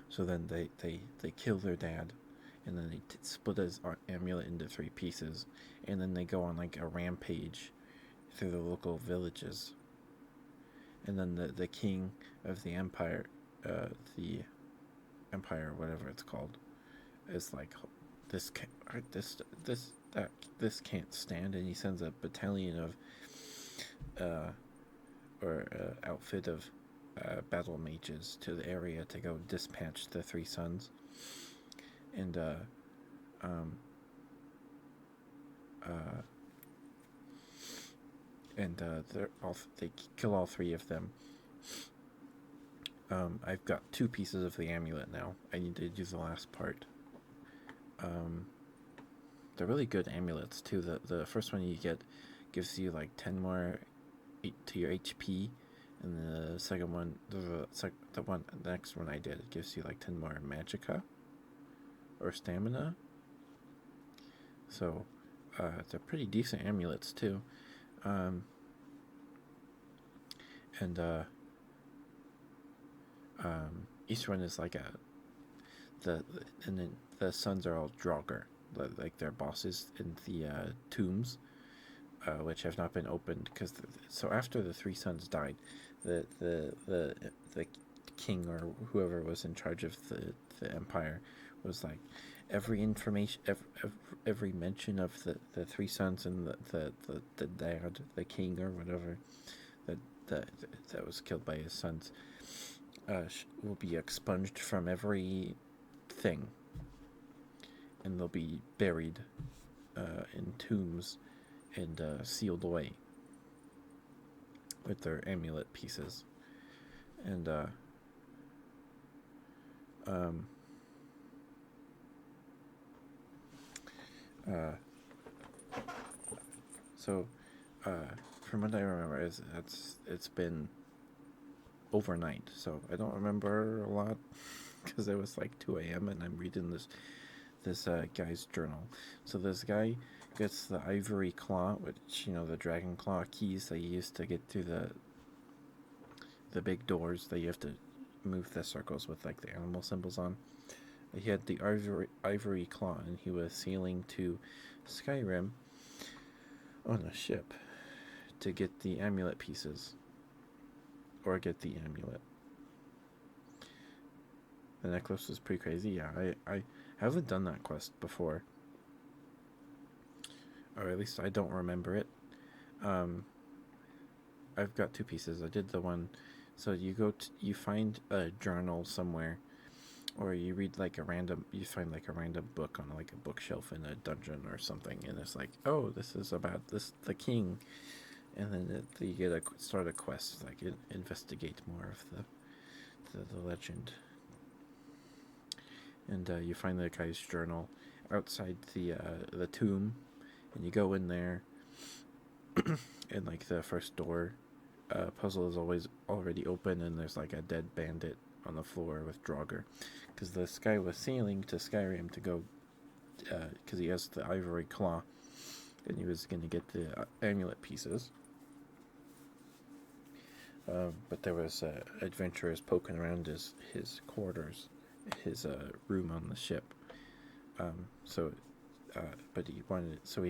So then they kill their dad, and then they split his amulet into 3 pieces, and then they go on like a rampage through the local villages. And then the king of the empire, whatever it's called, is like, this can't stand, and he sends a battalion of outfit of battle mages to the area to go dispatch the 3 sons, and they kill all 3 of them. I've got 2 pieces of the amulet now. I need to do the last part. Um, they're really good amulets too. The first one you get gives you like 10 more to your HP, and the second one, the next one I did, it gives you like 10 more magicka or stamina. So they're pretty decent amulets too. Um, and each one is like and then the sons are all Draugr, like they're bosses in the tombs, which have not been opened because so after the 3 sons died, the king or whoever was in charge of the empire was like every information, every mention of the 3 sons and the dad, the king or whatever that that was killed by his sons, will be expunged from every thing, and they'll be buried in tombs and sealed away with their amulet pieces. And um, uh, so from what I remember, it's been overnight, so I don't remember a lot because it was like 2 a.m. and I'm reading this guy's journal. So this guy gets the ivory claw, which the dragon claw keys that you use to get through the big doors that you have to move the circles with like the animal symbols on. He had the ivory claw, and he was sailing to Skyrim on a ship to get the amulet pieces, or get the amulet. The necklace was pretty crazy. Yeah, I haven't done that quest before, or at least I don't remember it. I've got 2 pieces. I did the one, so you find a journal somewhere, or you read you find like a random book on like a bookshelf in a dungeon or something, and it's like, oh, this is about the king, and then you get start a quest, like investigate more of the legend, and you find the guy's journal outside the tomb, and you go in there, and like the first door puzzle is always already open, and there's like a dead bandit on the floor with Draugr, because this guy was sailing to Skyrim to go, because he has the ivory claw, and he was going to get the amulet pieces. But there was adventurers poking around his quarters, his room on the ship. But he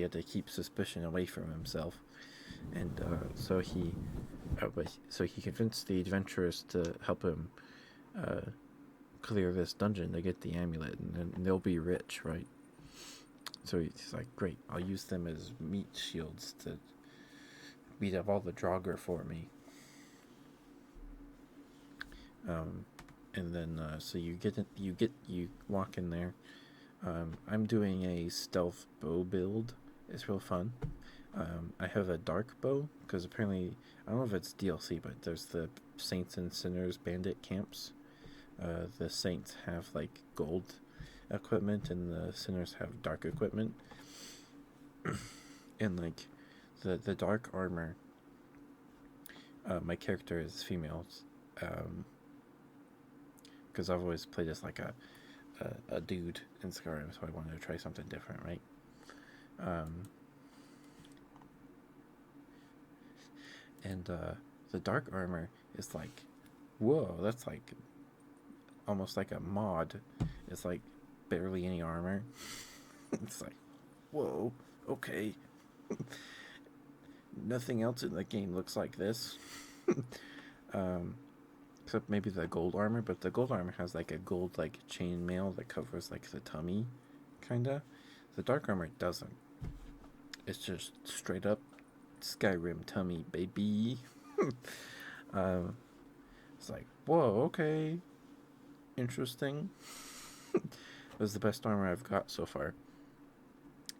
had to keep suspicion away from himself, and so he convinced the adventurers to help him clear this dungeon to get the amulet, and they'll be rich, right? So he's like, great, I'll use them as meat shields to beat up all the Draugr for me. And then so you walk in there. I'm doing a stealth bow build. It's real fun. I have a dark bow because apparently, I don't know if it's DLC, but there's the Saints and Sinners bandit camps. The Saints have like gold equipment, and the Sinners have dark equipment. And like the dark armor, my character is female, because I've always played as like a dude in Skyrim, so I wanted to try something different, right? And the dark armor is like, whoa, that's like almost like a mod. It's like barely any armor. It's like, whoa, okay. Nothing else in the game looks like this. Except maybe the gold armor, but the gold armor has like a gold like chainmail that covers like the tummy, kinda. The dark armor doesn't. It's just straight up Skyrim tummy, baby. It's like, whoa, okay, interesting. It was the best armor I've got so far,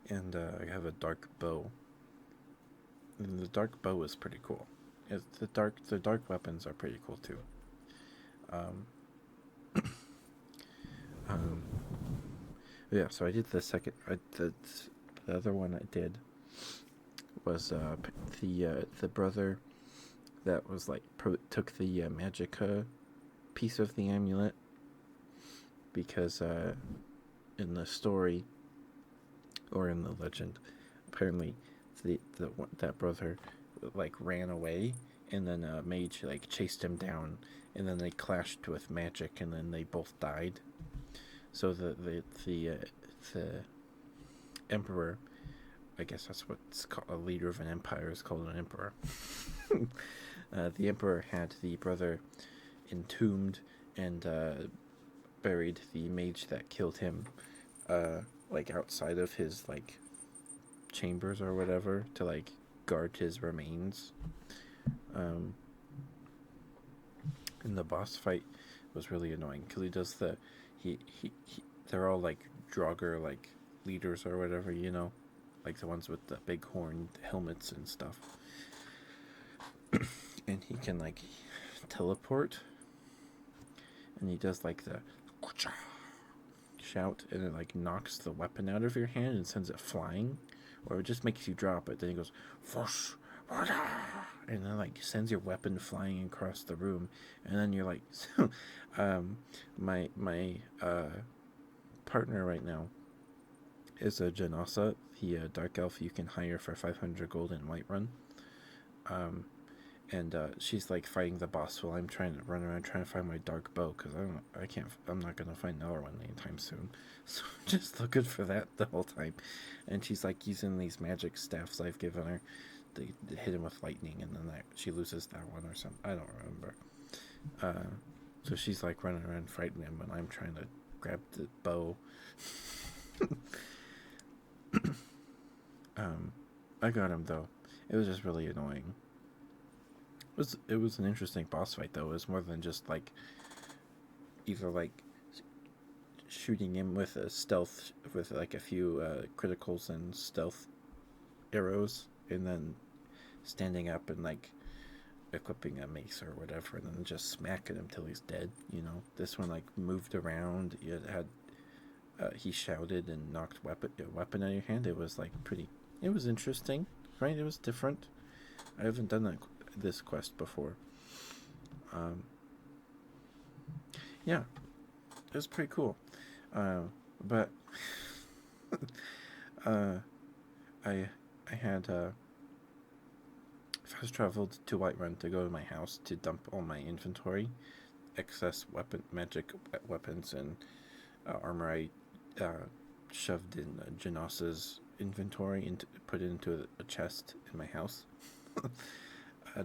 and I have a dark bow. And the dark bow is pretty cool. The dark weapons are pretty cool too. Um, um, yeah, so I did the second. The other one I did was the brother that was like took the magica piece of the amulet because in the story or in the legend, apparently that brother like ran away, and then a mage like chased him down, and then they clashed with magic, and then they both died. So the emperor, I guess that's what's called, a leader of an empire is called an emperor. The emperor had the brother entombed and buried the mage that killed him, like outside of his like chambers or whatever to like guard his remains. Um, and the boss fight was really annoying because he does he they're all like Draugr like leaders or whatever, like the ones with the big horned helmets and stuff. And he can like teleport, and he does like the shout, and it like knocks the weapon out of your hand and sends it flying, or it just makes you drop it. Then he goes, and then like sends your weapon flying across the room, and then you're like, my partner right now is a Janasa, the dark elf you can hire for 500 gold in Whiterun. And she's like fighting the boss while I'm trying to run around trying to find my dark bow because I'm not gonna find another one anytime soon. So just looking for that the whole time, and she's like using these magic staffs I've given her to hit him with lightning, and then she loses that one or something. I don't remember. So she's like running around fighting him, and I'm trying to grab the bow. I got him though. It was just really annoying. It was an interesting boss fight though. It was more than just like either like shooting him with a stealth with like a few criticals and stealth arrows, and then standing up and like equipping a mace or whatever, and then just smacking him till he's dead. This one like moved around. It had he shouted and knocked a weapon out of your hand. It was like pretty. It was interesting, right? It was different. I haven't done this quest before. Yeah, it was pretty cool. But I had fast traveled to Whiterun to go to my house to dump all my inventory, excess magic weapons and armor I shoved in Janasa's inventory and put it into a chest in my house,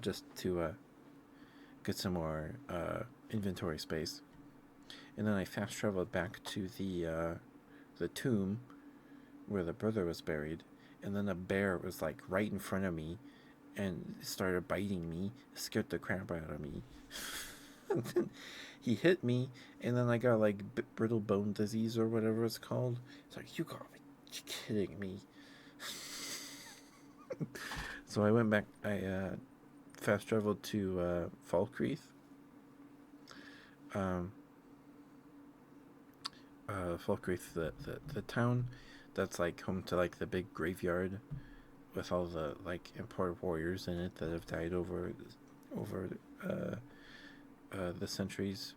just to get some more inventory space. And then I fast traveled back to the tomb where the brother was buried, and then a bear was like right in front of me and started biting me. It scared the crap out of me. And then he hit me, and then I got like brittle bone disease or whatever it's called. It's like, you gotta be kidding me. So I went back. I fast traveled to Falkreath. Falkreath, the town that's like home to like the big graveyard with all the like important warriors in it that have died over the centuries.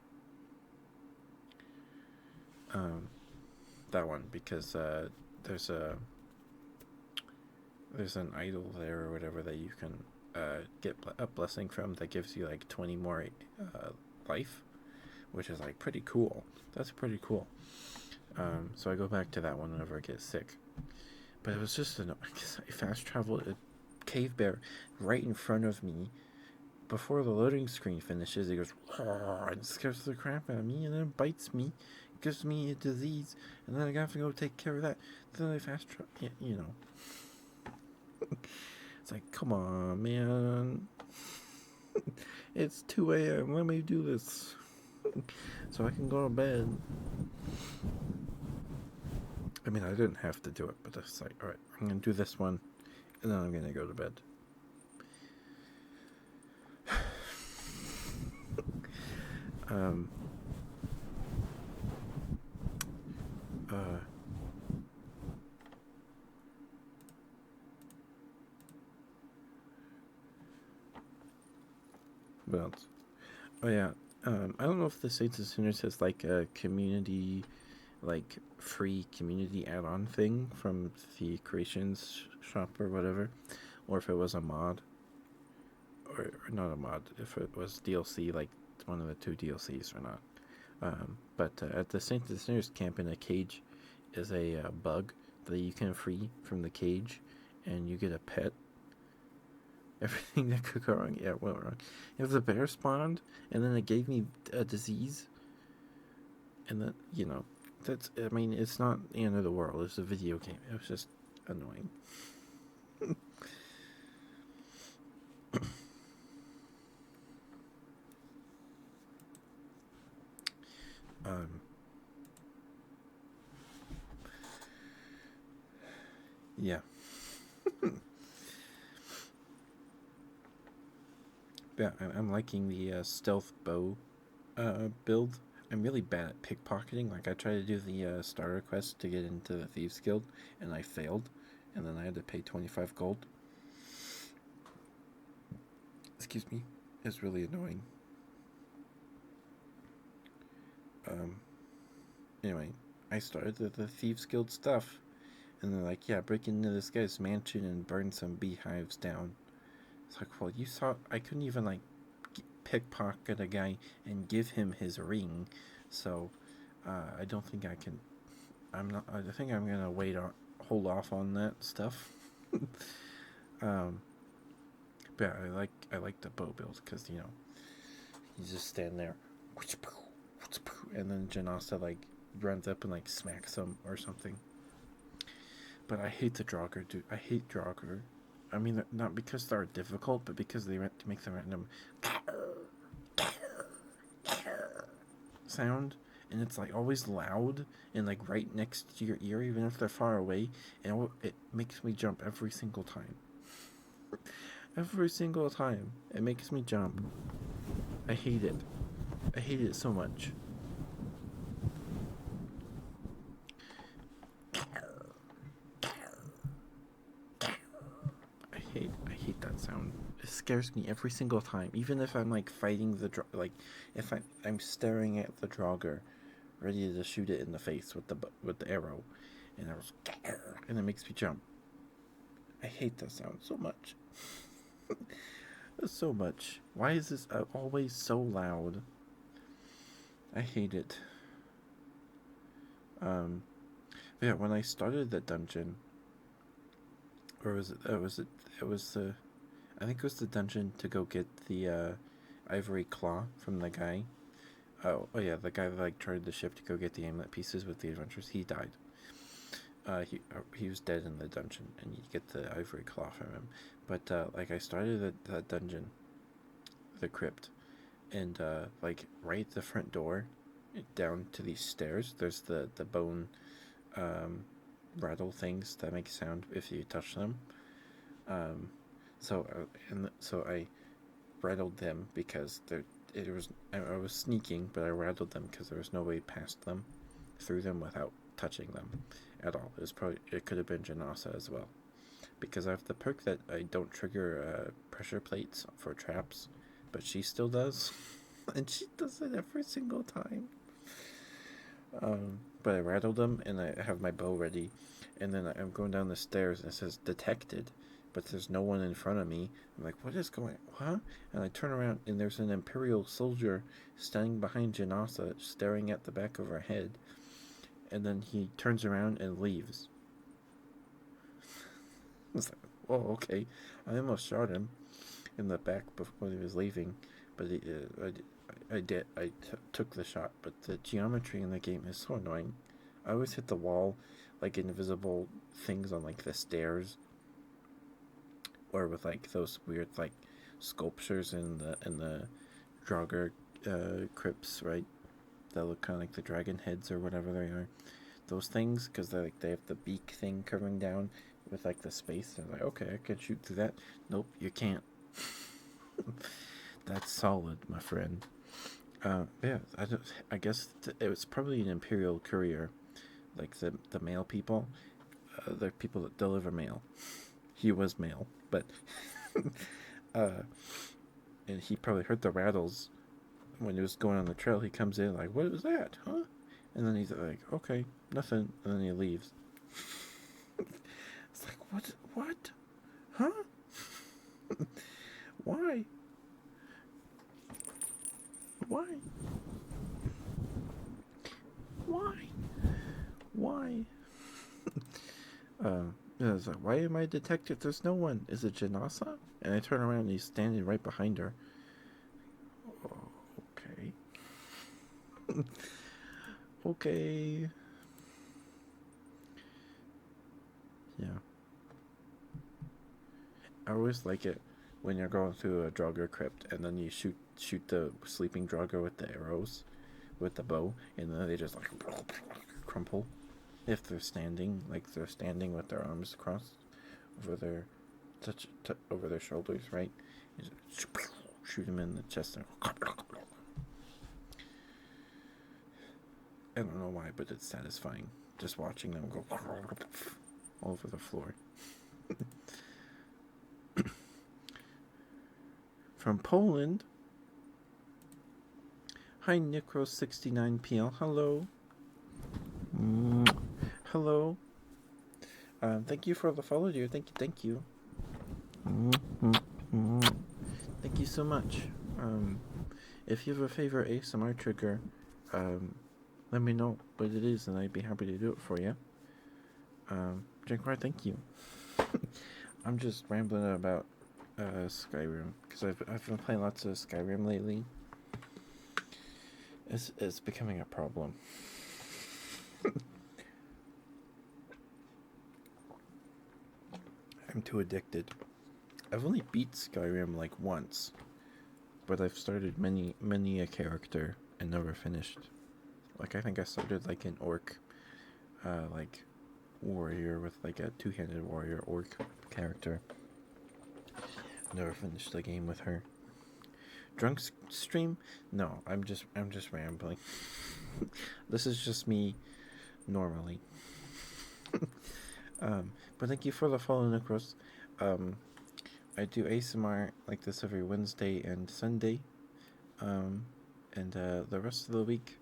That one, because there's an idol there or whatever that you can get a blessing from that gives you like 20 more life, which is like pretty cool. That's pretty cool. So I go back to that one whenever I get sick. But it was just I fast traveled a cave bear right in front of me. Before the loading screen finishes, he goes and scares the crap out of me, and then bites me, gives me a disease, and then I have to go take care of that. Then I fast travel, It's like, come on, man. It's 2 a.m. Let me do this so I can go to bed. I mean, I didn't have to do it, but it's like, alright, I'm going to do this one, and then I'm going to go to bed. Um, uh, what else? Oh yeah. I don't know if the Saints and Sinners has like a community, like free community add-on thing from the Creations shop or whatever, or if it was a mod, or not a mod, if it was DLC, like one of the two DLCs or not. But at the Saints and Sinners camp in a cage is a bug that you can free from the cage, and you get a pet. Everything that could go wrong, yeah, went wrong. It was a bear spawned, and then it gave me a disease, and then that's. I mean, it's not the end of the world. It's a video game. It was just annoying. um, yeah. Yeah, I'm liking the stealth bow build. I'm really bad at pickpocketing. Like I tried to do the starter quest to get into the Thieves Guild, and I failed, and then I had to pay 25 gold. Excuse me. It's really annoying. Um. Anyway, I started the Thieves Guild stuff, and they're like, "Yeah, break into this guy's mansion and burn some beehives down." It's like, well, you saw I couldn't even like pickpocket a guy and give him his ring, so I don't think I can. I'm not. I think I'm gonna hold off on that stuff. um, but I like the bow build because you just stand there, and then Janasa like runs up and like smacks him or something. But I hate the Draugr, dude. I hate Draugr. I mean, not because they're difficult, but because they make the random sound, and it's like always loud and like right next to your ear, even if they're far away, and it makes me jump every single time. Every single time, it makes me jump. I hate it. I hate it so much. I hate that sound. It scares me every single time. Even if I'm like fighting like if I'm staring at the Draugr, ready to shoot it in the face with the arrow, and I was and it makes me jump. I hate that sound so much. So much. Why is this always so loud? I hate it. Um, yeah, when I started the dungeon, or was it? It was the. I think it was the dungeon to go get the ivory claw from the guy. Oh yeah, the guy that like chartered the ship to go get the amulet pieces with the adventurers. He died. He was dead in the dungeon, and you get the ivory claw from him. But like I started that dungeon, the crypt, and like right at the front door, down to these stairs. There's the bone um, rattle things that make sound if you touch them. Um, so I rattled them because I was sneaking, but I rattled them because there was no way past them, through them without touching them at all. It could have been Janasa as well, because I have the perk that I don't trigger pressure plates for traps, but she still does, and she does it every single time. But I rattled them, and I have my bow ready, and then I'm going down the stairs, and it says detected, but there's no one in front of me. I'm like, what is going on? Huh? And I turn around, and there's an Imperial soldier standing behind Janasa, staring at the back of her head, and then he turns around and leaves. I was like, oh, okay. I almost shot him in the back before he was leaving, but I took the shot. But the geometry in the game is so annoying. I always hit the wall, like invisible things on like the stairs, or with like those weird like sculptures in the Draugr crypts, right? That look kind of like the dragon heads or whatever they are. Those things, because they have the beak thing coming down with like the space. I'm like, okay, I can shoot through that. Nope, you can't. That's solid, my friend. Yeah, I guess it was probably an imperial courier, like the mail people. The people that deliver mail. He was male, but uh, and he probably heard the rattles when he was going on the trail. He comes in like, "What was that, huh?" And then he's like, "Okay, nothing," and then he leaves. It's like, what? What? Huh? Why? Why? Why? Why? Yeah, it's like, why am I detected? There's no one. Is it Janasa? And I turn around and he's standing right behind her. Oh, okay. Okay. Yeah. I always like it when you're going through a Draugr crypt and then you shoot the sleeping Draugr with the arrows, with the bow, and then they just like crumple. If they're standing, like they're standing with their arms crossed over their over their shoulders, right? You just shoot them in the chest and I don't know why, but it's satisfying just watching them go all over the floor. From Poland. Hi, Necro69PL. Hello. Hello. Thank you for the follow, dear. Thank you. Thank you so much. If you have a favorite ASMR trigger, let me know what it is, and I'd be happy to do it for you. Jankar, thank you. I'm just rambling about Skyrim because I've been playing lots of Skyrim lately. It's becoming a problem. I'm too addicted. I've only beat Skyrim like once, but I've started many a character and never finished. Like I think I started like an orc, like warrior with like a two-handed warrior orc character. Never finished the game with her. Drunk stream? No, I'm just rambling. This is just me normally. But thank you for the follow, Necros. I do ASMR like this every Wednesday and Sunday. And the rest of the week,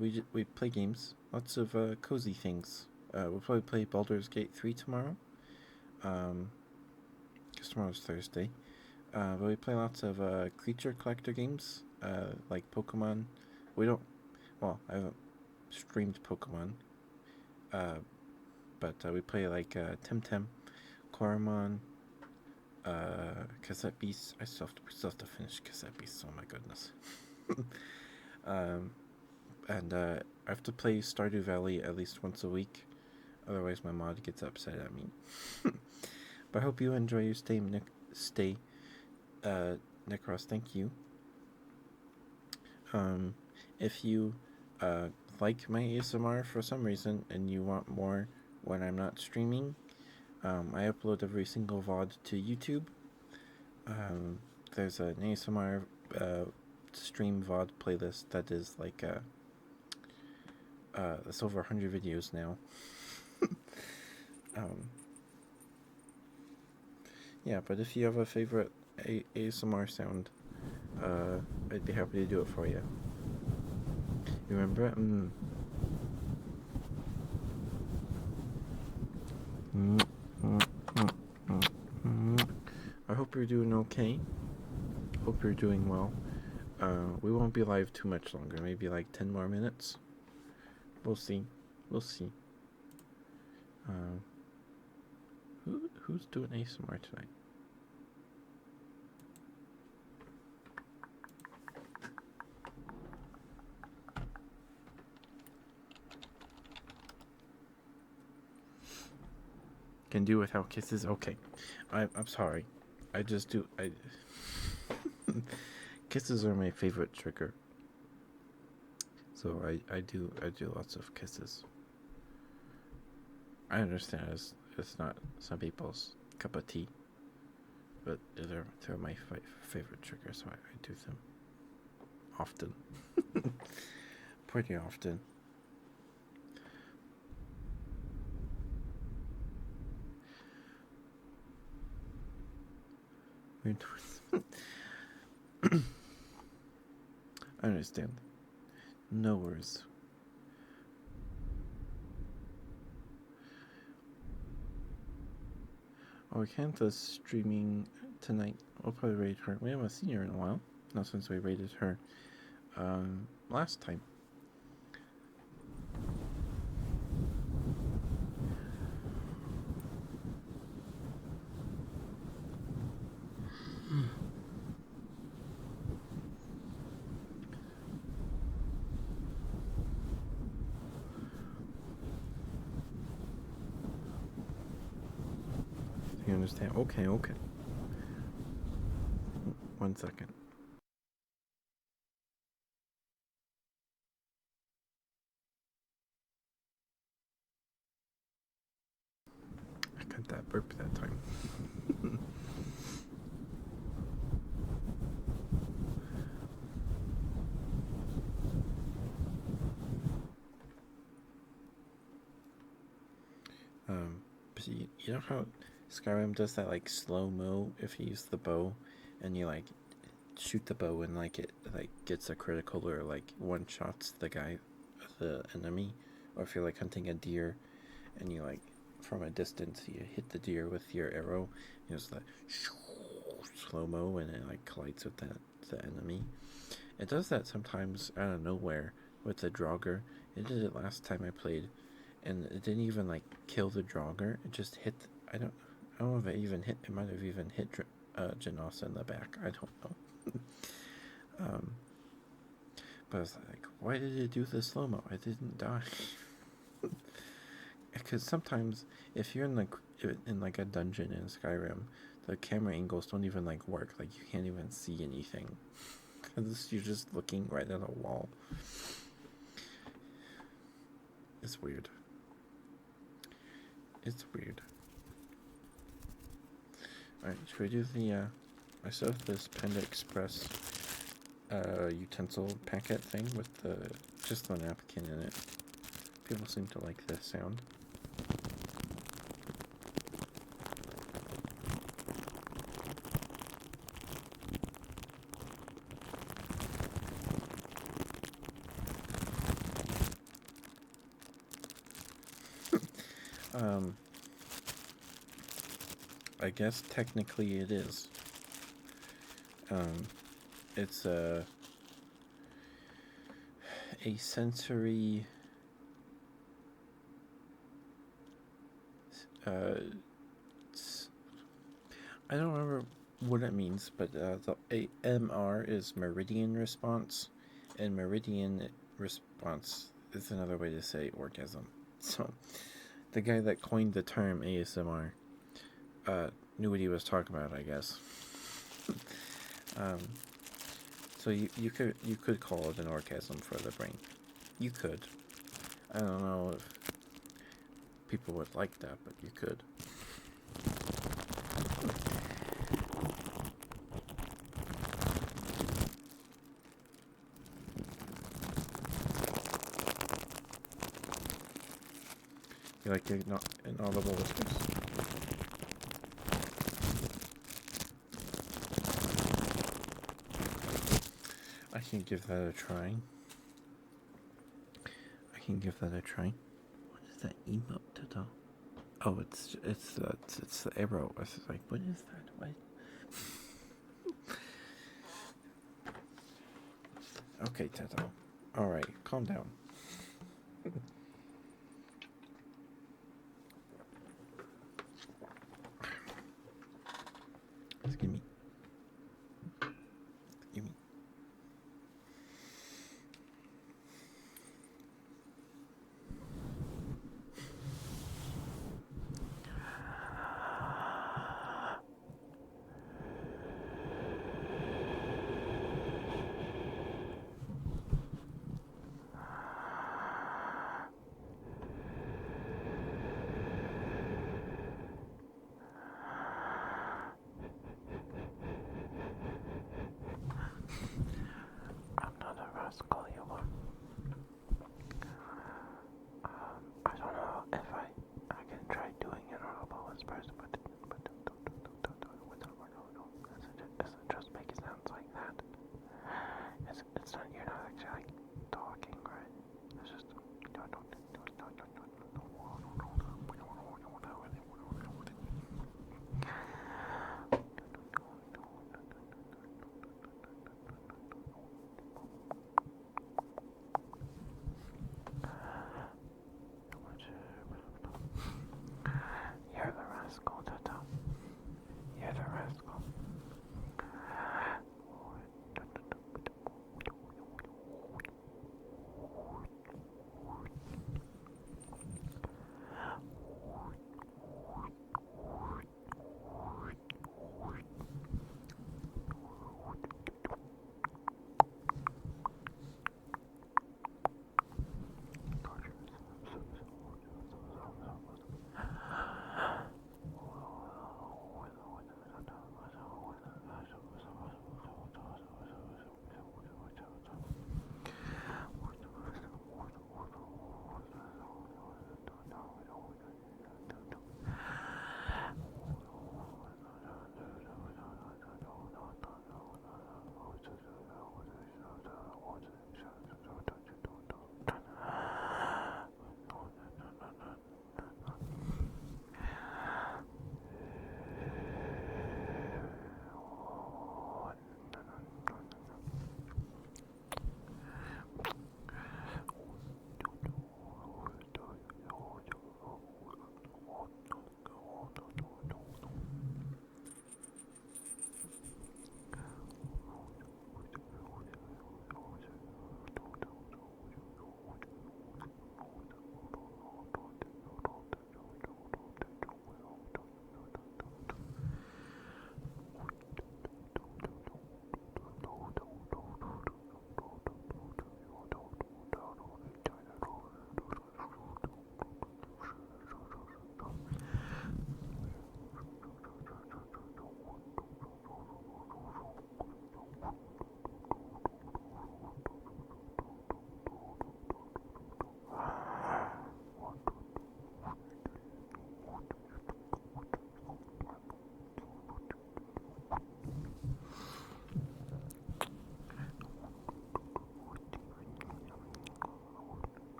we play games, lots of cozy things. We'll probably play Baldur's Gate 3 tomorrow. Because tomorrow's Thursday. But we play lots of creature collector games, like Pokemon. We don't. Well, I haven't streamed Pokemon. But we play like Temtem, Coromon, Cassette Beast. I still have to finish Cassette Beast. Oh my goodness. And I have to play Stardew Valley at least once a week. Otherwise, my mod gets upset at me. But I hope you enjoy your stay, Necros. Thank you. If you like my ASMR for some reason and you want more when I'm not streaming, I upload every single VOD to YouTube. There's an ASMR stream VOD playlist that is like that's over 100 videos now. Yeah, but if you have a favorite ASMR sound, I'd be happy to do it for you. You remember it? I hope you're doing okay. Hope you're doing well. We won't be live too much longer. Maybe like 10 more minutes. We'll see. We'll see. Who's doing ASMR tonight? Can do without kisses. Okay, I'm sorry. I just do. Kisses are my favorite trigger. So I do lots of kisses. I understand it's not some people's cup of tea, but they're my favorite triggers, so I do them often. Pretty often. I understand. No worries. Oh, Kantha's streaming tonight. We'll probably raid her. We haven't seen her in a while. Not since we raided her last time. You understand? Okay. 1 second. I got that burp that time. But you know how Skyrim does that like slow mo if you use the bow, and you like shoot the bow and like it like gets a critical or like one shots the enemy, or if you're like hunting a deer and you like from a distance you hit the deer with your arrow, it's like slow mo and it like collides with the enemy. It does that sometimes out of nowhere with the Draugr. It did it last time I played, and it didn't even like kill the Draugr. It just hit. I don't know if it even hit. It might have even hit Janasa in the back. I don't know. But I was like, why did it do the slow mo? I didn't die. Because sometimes if you're in like a dungeon in Skyrim, the camera angles don't even like work. Like you can't even see anything because you're just looking right at a wall. It's weird. Alright, should we do the I still have this Panda Express utensil packet thing with just the napkin in it. People seem to like this sound. I guess technically it is. It's a sensory I don't remember what it means, but the AMR is meridian response, and meridian response is another way to say orgasm. So, the guy that coined the term ASMR knew what he was talking about, I guess. So you could call it an orgasm for the brain. You could. I don't know if people would like that, but you could. You like inaudible whispers? I can give that a try. What is that emote to? Oh, it's the arrow. I was like, what is that? What? Okay, Teto. All right, calm down. Excuse me.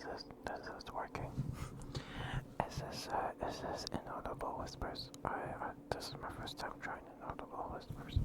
this working? Is this inaudible whispers? This is my first time trying inaudible whispers.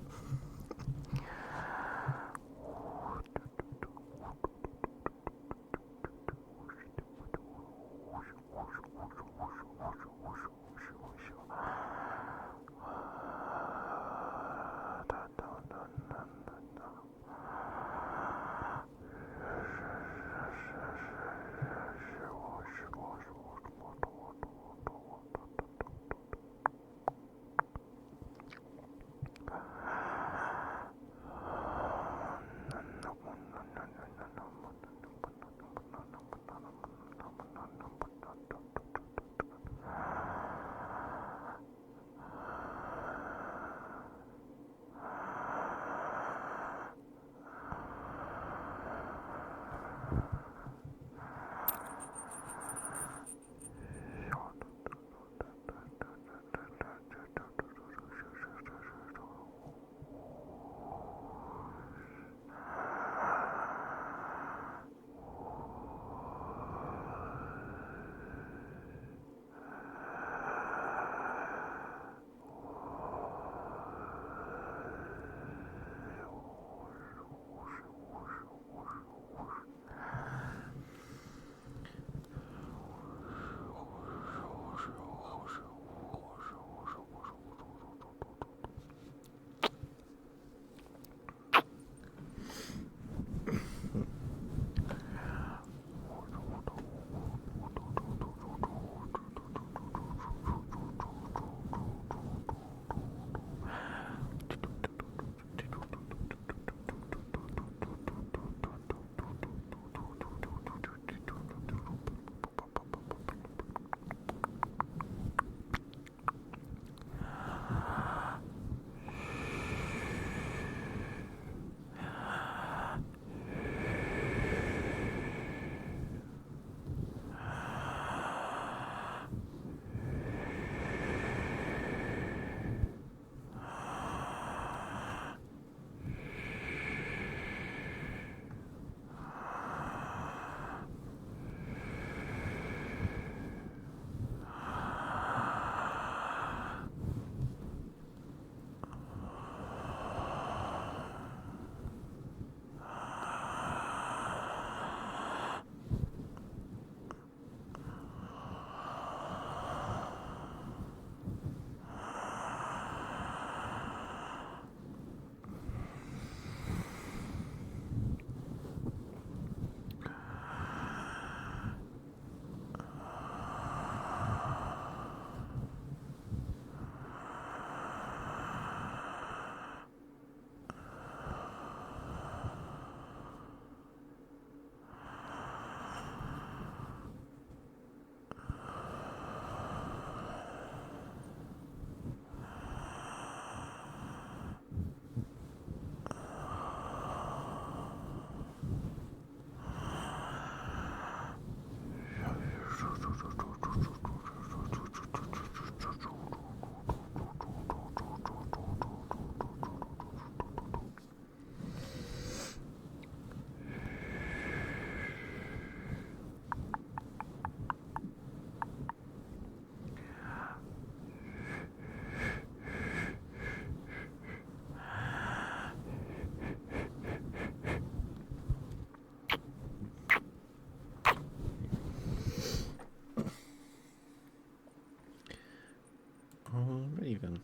Alrighty then.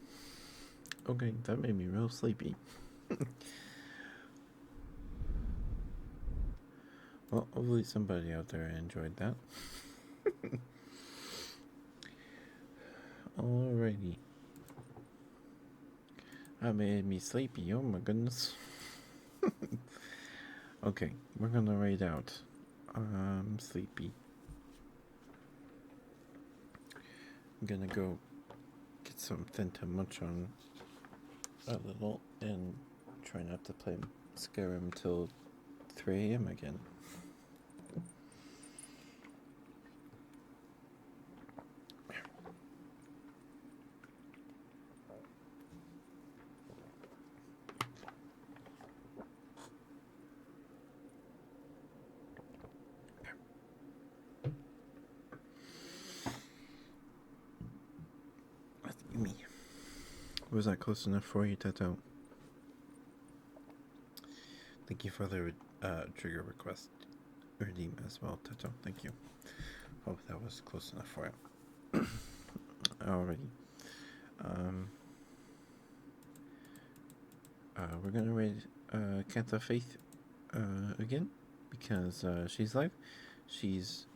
Okay, that made me real sleepy. Well, hopefully somebody out there enjoyed that. Alrighty. That made me sleepy. Oh my goodness. Okay, we're gonna write out. I'm sleepy. I'm gonna go get something to munch on a little and try not to play Skyrim till 3 a.m. again. Was that close enough for you, Tato? Thank you for the trigger request redeem as well, Tato. Thank you. Hope that was close enough for you. Alrighty. We're gonna read Kanta Faith again because she's live. She's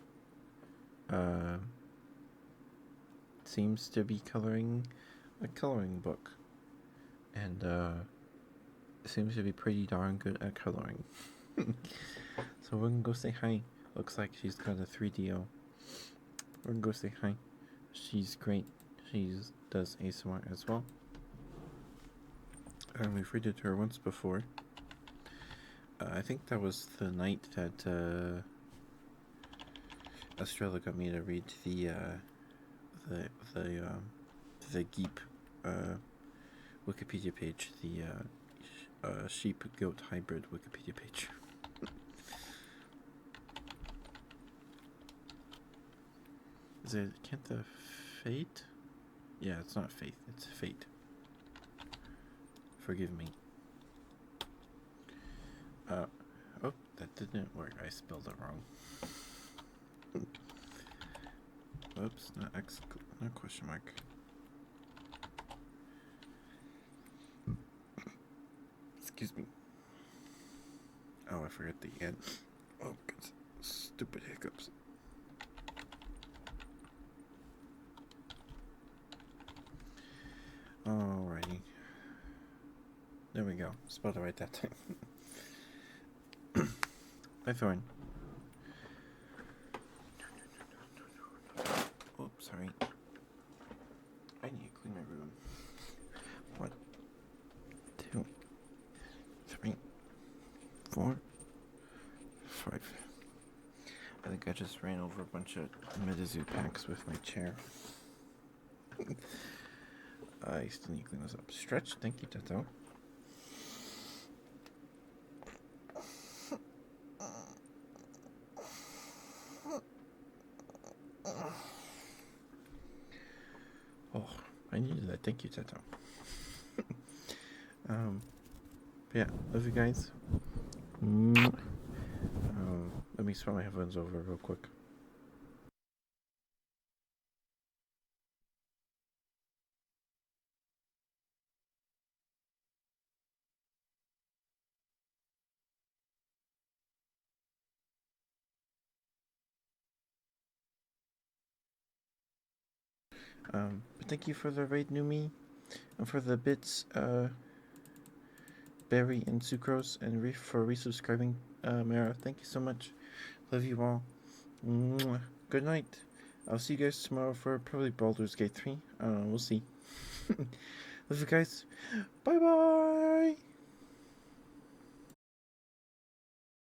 seems to be coloring a coloring book, and seems to be pretty darn good at coloring. So we're gonna go say hi. Looks like she's got a 3DO. We're gonna go say hi. She's great. She does ASMR as well. And we've read it to her once before. I think that was the night that Estrella got me to read the Geep Wikipedia page, the sheep goat hybrid Wikipedia page. Is it Kenta Fate? Yeah, it's not Faith, it's Fate. Forgive me. Oh, that didn't work. I spelled it wrong. Oops, not not question mark. Excuse me. Oh, I forgot the end. Oh, God. Stupid hiccups. Alrighty. There we go. Spelled it right that time. Hi, Thorn. Oops, sorry. I need to clean my room. 1, 2, 3, 4, 5. I think I just ran over a bunch of Medizoo packs with my chair. I still need to clean this up. Stretch, thank you, Tato. Oh, I needed that. Thank you, Tato. Yeah, love you guys. Let me swap my headphones over real quick. But thank you for the raid, Numi, and for the bits, Barry and Sucrose, and for resubscribing, Mara. Thank you so much. Love you all. Mwah. Good night. I'll see you guys tomorrow for probably Baldur's Gate 3. We'll see. Love you guys. Bye bye.